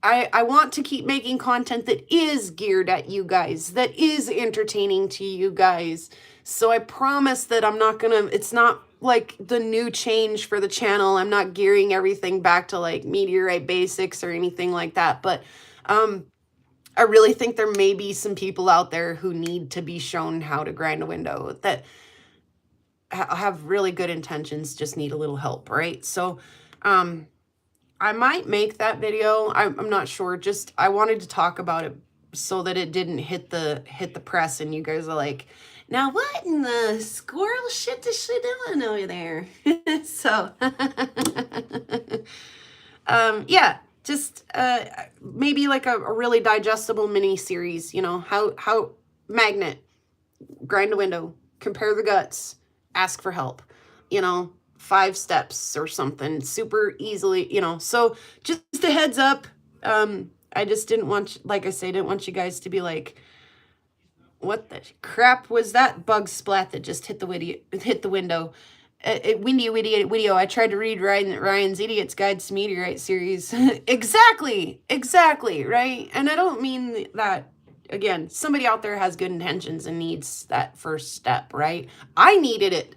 I want to keep making content that is geared at you guys, that is entertaining to you guys. So I promise that it's not like the new change for the channel. I'm not gearing everything back to like meteorite basics or anything like that. But I really think there may be some people out there who need to be shown how to grind a window that have really good intentions, just need a little help, right? So I might make that video. I'm not sure. Just I wanted to talk about it so that it didn't hit the press and you guys are like, now what in the squirrel shit is she doing over there? So yeah, just maybe like a really digestible mini series, you know, how magnet, grind a window, compare the guts, ask for help, you know, 5 steps or something super easily, you know. So just a heads up. I just didn't want, like I say, didn't want you guys to be like, what the crap was that bug splat that just hit the window? Windio. I tried to read Ryan's Idiot's Guide to Meteorite series. exactly, right? And I don't mean that. Again, somebody out there has good intentions and needs that first step, right? I needed it.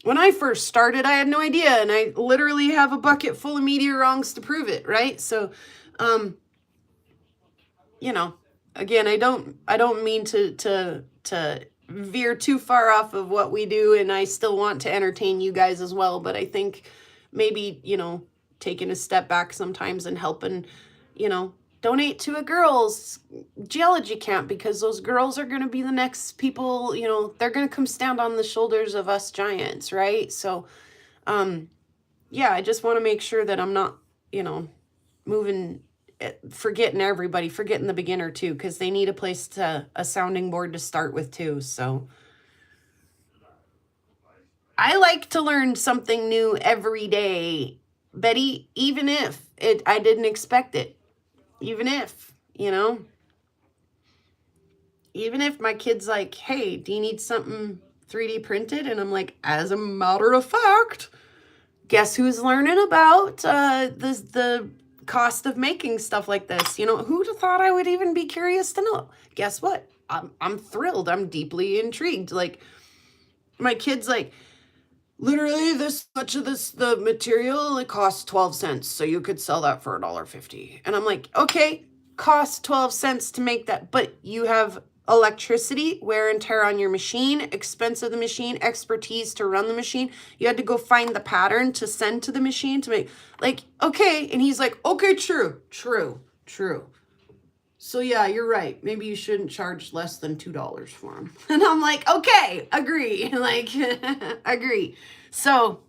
When I first started, I had no idea, and I literally have a bucket full of meteor-wrongs to prove it, right? So, you know, again, I don't mean to veer too far off of what we do, and I still want to entertain you guys as well, but I think maybe, you know, taking a step back sometimes and helping, you know, donate to a girls' geology camp, because those girls are going to be the next people, you know, they're going to come stand on the shoulders of us giants, right? So, yeah, I just want to make sure that I'm not, you know, forgetting everybody, forgetting the beginner too, because they need a sounding board to start with too, so. I like to learn something new every day, Betty, even if I didn't expect it. Even if, even if my kid's like, hey, do you need something 3D printed? And I'm like, as a matter of fact, guess who's learning about the cost of making stuff like this? Who'd have thought I would even be curious to know? Guess what? I'm thrilled. I'm deeply intrigued. Like, my kid's like, literally this much of the material, it costs 12 cents. So you could sell that for $1.50. And I'm like, okay, costs 12 cents to make that, but you have electricity, wear and tear on your machine, expense of the machine, expertise to run the machine. You had to go find the pattern to send to the machine to make, like, okay. And he's like, okay, true. So yeah, you're right. Maybe you shouldn't charge less than $2 for them. And I'm like, okay, agree. Like, agree. So,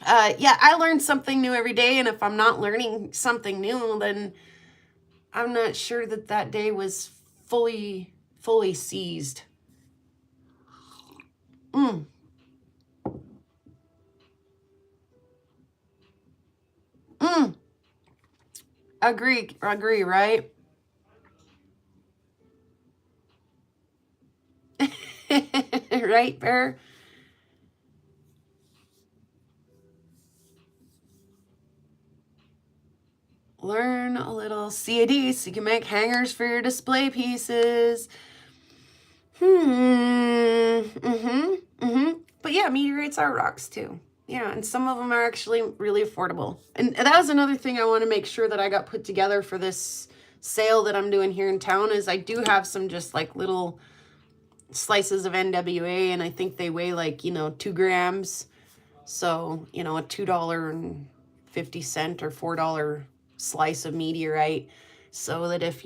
yeah, I learn something new every day. And if I'm not learning something new, then I'm not sure that day was fully seized. Agree, right? Right, Bear? Learn a little CAD so you can make hangers for your display pieces. But yeah, meteorites are rocks too. Yeah, and some of them are actually really affordable. And that was another thing I want to make sure that I got put together for this sale that I'm doing here in town is I do have some just like little slices of NWA, and I think they weigh like, 2 grams. So, a $2.50 or $4 slice of meteorite. So that if,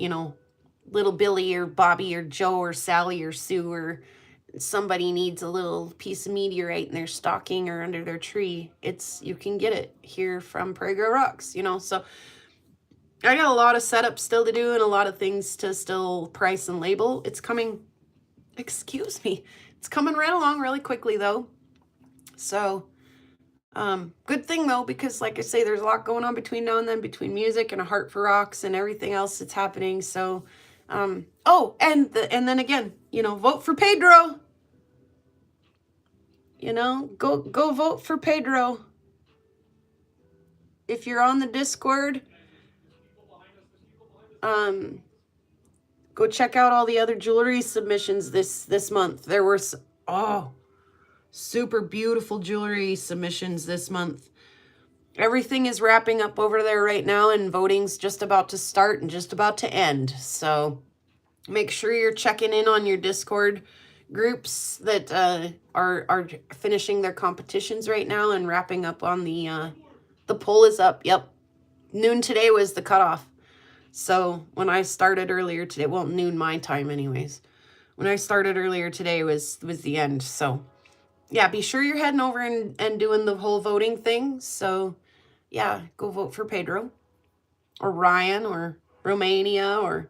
little Billy or Bobby or Joe or Sally or Sue or somebody needs a little piece of meteorite in their stocking or under their tree, you can get it here from Prairie Girl Rocks, So I got a lot of setup still to do and a lot of things to still price and label. It's coming, it's coming right along really quickly though. So, good thing though, because like I say, there's a lot going on between now and then, between music and a heart for rocks and everything else that's happening. So, oh, and then again, vote for Pedro. Go vote for Pedro. If you're on the Discord, go check out all the other jewelry submissions this month. There were super beautiful jewelry submissions this month. Everything is wrapping up over there right now, and voting's just about to start and just about to end. So make sure you're checking in on your Discord groups that are finishing their competitions right now and wrapping up on the poll is up. Yep. Noon today was the cutoff. So when I started earlier today, well, noon my time anyways. When I started earlier today was the end. So yeah, be sure you're heading over and doing the whole voting thing. So yeah, go vote for Pedro or Ryan or Romania or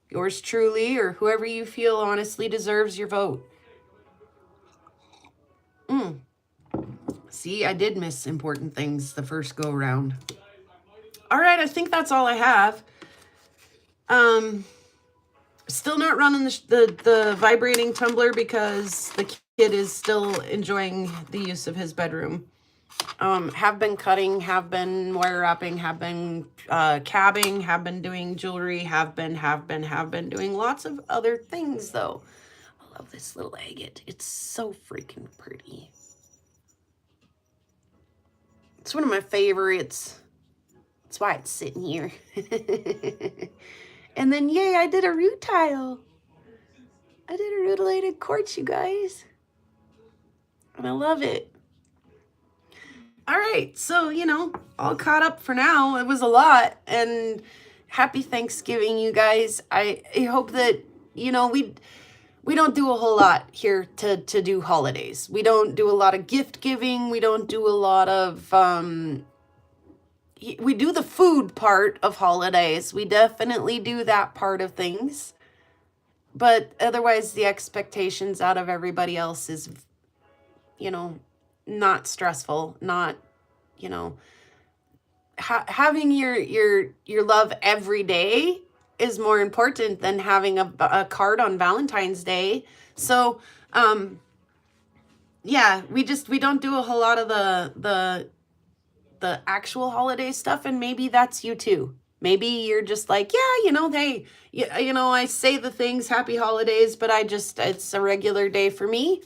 yours truly or whoever you feel honestly deserves your vote. See, I did miss important things the first go around. All right, I think that's all I have. Still not running the vibrating tumbler because the kid is still enjoying the use of his bedroom. Have been cutting, have been wire wrapping, have been cabbing, have been doing jewelry, have been doing lots of other things though. I love this little agate. It's so freaking pretty. It's one of my favorites. That's why it's sitting here. And then, yay, I did a root tile. I did a rutilated quartz, you guys. And I love it. All right, so, all caught up for now. It was a lot. And happy Thanksgiving, you guys. I hope that, we don't do a whole lot here to do holidays. We don't do a lot of gift giving. We don't do a lot of... we do the food part of holidays. We definitely do that part of things. But otherwise, the expectations out of everybody else is, not stressful, not, you know, having your love every day is more important than having a card on Valentine's Day. So, yeah, we don't do a whole lot of the actual holiday stuff, and maybe that's you too. Maybe you're just like, yeah, hey, I say the things, happy holidays, but it's a regular day for me.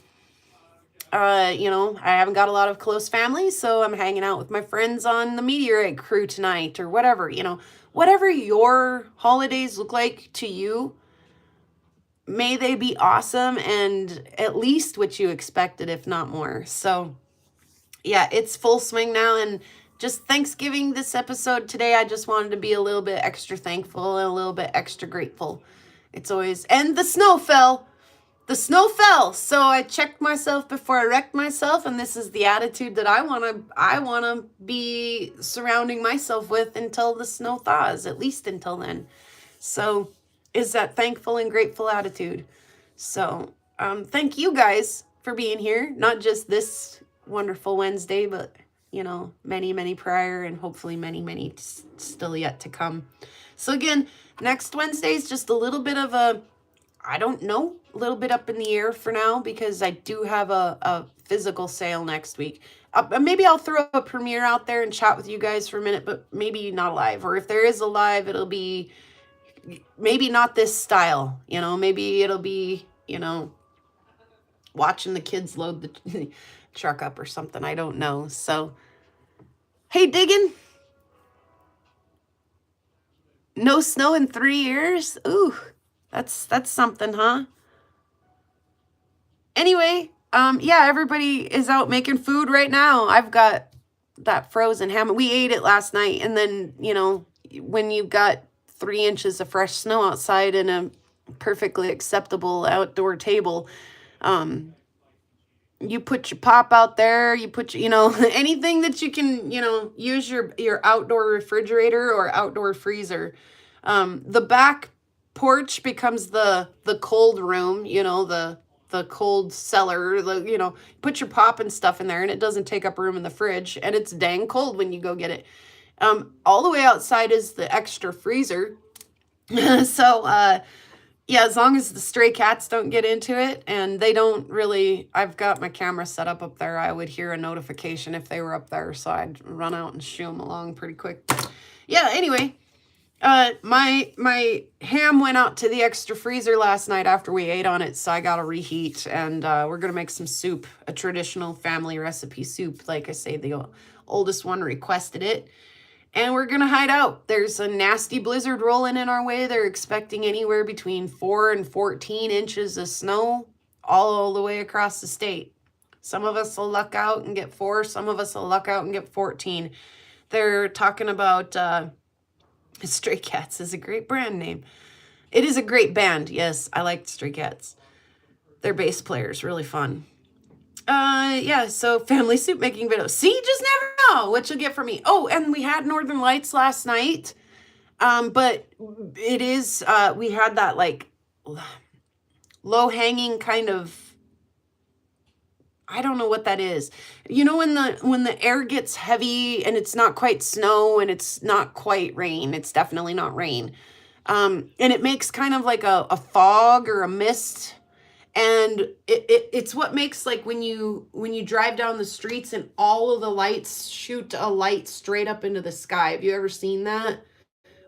I haven't got a lot of close family, so I'm hanging out with my friends on the Meteorite crew tonight or whatever, whatever your holidays look like to you, may they be awesome and at least what you expected, if not more. So yeah, it's full swing now. And just Thanksgiving, this episode today, I just wanted to be a little bit extra thankful and a little bit extra grateful. It's always, and the snow fell. So I checked myself before I wrecked myself, and this is the attitude that I want to be surrounding myself with until the snow thaws, at least until then. So is that thankful and grateful attitude. So thank you guys for being here, not just this wonderful Wednesday, but many, many prior, and hopefully many, many still yet to come. So again, next Wednesday is just a little bit of a little bit up in the air for now, because I do have a physical sale next week. Maybe I'll throw a premiere out there and chat with you guys for a minute, but maybe not live. Or if there is a live, it'll be maybe not this style. Maybe it'll be, watching the kids load the truck up or something. I don't know. So, hey, Diggin'. No snow in 3 years? Ooh, that's something, huh? Anyway, yeah, everybody is out making food right now. I've got that frozen ham. We ate it last night, and then, when you've got 3 inches of fresh snow outside and a perfectly acceptable outdoor table, you put your pop out there, you put anything that you can, use your outdoor refrigerator or outdoor freezer. The back porch becomes the cold room, the cold cellar, put your pop and stuff in there, and it doesn't take up room in the fridge, and it's dang cold when you go get it. All the way outside is the extra freezer. So, yeah, as long as the stray cats don't get into it, and they don't really, I've got my camera set up there. I would hear a notification if they were up there, so I'd run out and shoo them along pretty quick. Yeah, anyway, my ham went out to the extra freezer last night after we ate on it, so I got to reheat, and we're going to make some soup, a traditional family recipe soup. Like I say, the oldest one requested it. And we're going to hide out. There's a nasty blizzard rolling in our way. They're expecting anywhere between 4 and 14 inches of snow all the way across the state. Some of us will luck out and get 4. Some of us will luck out and get 14. They're talking about Stray Cats is a great brand name. It is a great band. Yes, I like Stray Cats. Their bass player is really fun. Yeah, so family soup making video. See, you just never know what you'll get from me. Oh, and we had Northern Lights last night. But it is, we had that like low hanging kind of, I don't know what that is. When the air gets heavy and it's not quite snow and it's not quite rain, it's definitely not rain. And it makes kind of like a fog or a mist. And it's what makes, like, when you drive down the streets and all of the lights shoot a light straight up into the sky. Have you ever seen that?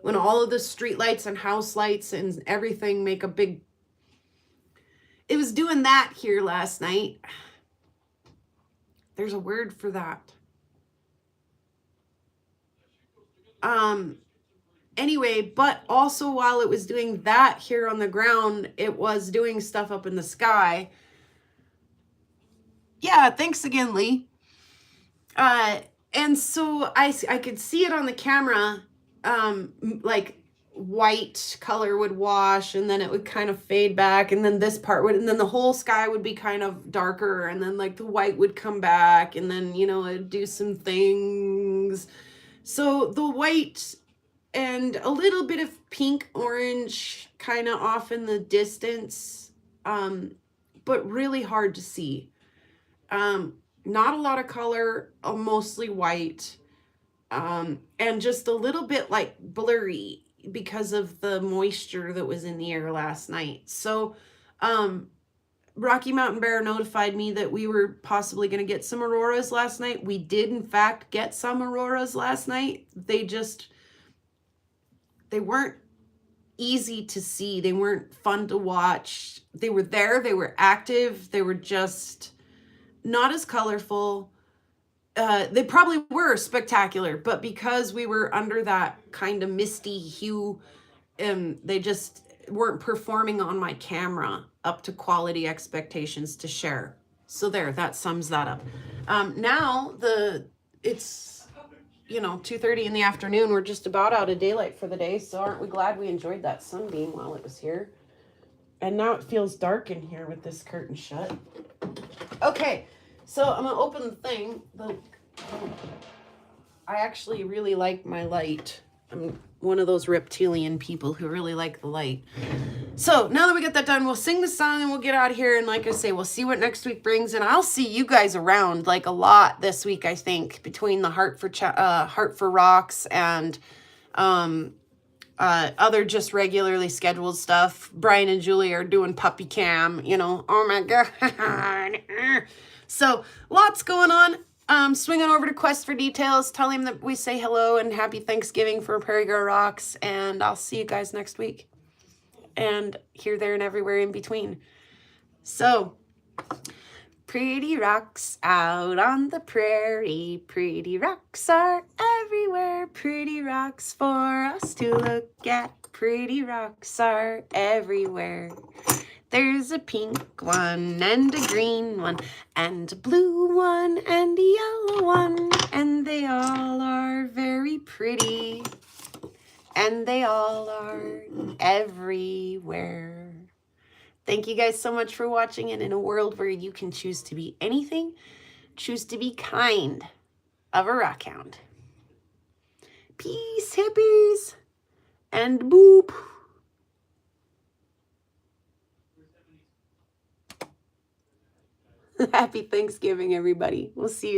When all of the street lights and house lights and everything make a big... It was doing that here last night. There's a word for that. Anyway, but also while it was doing that here on the ground, it was doing stuff up in the sky. Yeah, thanks again, Lee. And so I could see it on the camera, like white color would wash, and then it would kind of fade back, and then this part would, and then the whole sky would be kind of darker, and then like the white would come back, and then, it'd do some things. So the white and a little bit of pink orange kind of off in the distance, but really hard to see. not a lot of color, mostly white, and just a little bit like blurry because of the moisture that was in the air last night. So Rocky Mountain Bear notified me that we were possibly going to get some auroras last night. We did in fact get some auroras last night. They weren't easy to see. They weren't fun to watch. They were there, they were active, they were just not as colorful. They probably were spectacular, but because we were under that kind of misty hue, they just weren't performing on my camera up to quality expectations to share. So there, that sums that up. Now it's 2:30 in the afternoon. We're just about out of daylight for the day. So aren't we glad we enjoyed that sunbeam while it was here? And now it feels dark in here with this curtain shut. Okay, so I'm gonna open the thing. I actually really like my light. I'm one of those reptilian people who really like the light. So now that we get that done, we'll sing the song and we'll get out of here. And like I say, we'll see what next week brings. And I'll see you guys around like a lot this week, I think, between the Heart for Rocks and other just regularly scheduled stuff. Brian and Julie are doing puppy cam, oh my God. So lots going on. Swinging over to Quest for details, tell him that we say hello and happy Thanksgiving for Prairie Girl Rocks, and I'll see you guys next week. And here, there, and everywhere in between. So, pretty rocks out on the prairie, pretty rocks are everywhere, pretty rocks for us to look at, pretty rocks are everywhere. There's a pink one and a green one and a blue one and a yellow one, and they all are very pretty, and they all are everywhere. Thank you guys so much for watching, and in a world where you can choose to be anything, choose to be kind of a rockhound. Peace, hippies, and boop. Happy Thanksgiving, everybody. We'll see you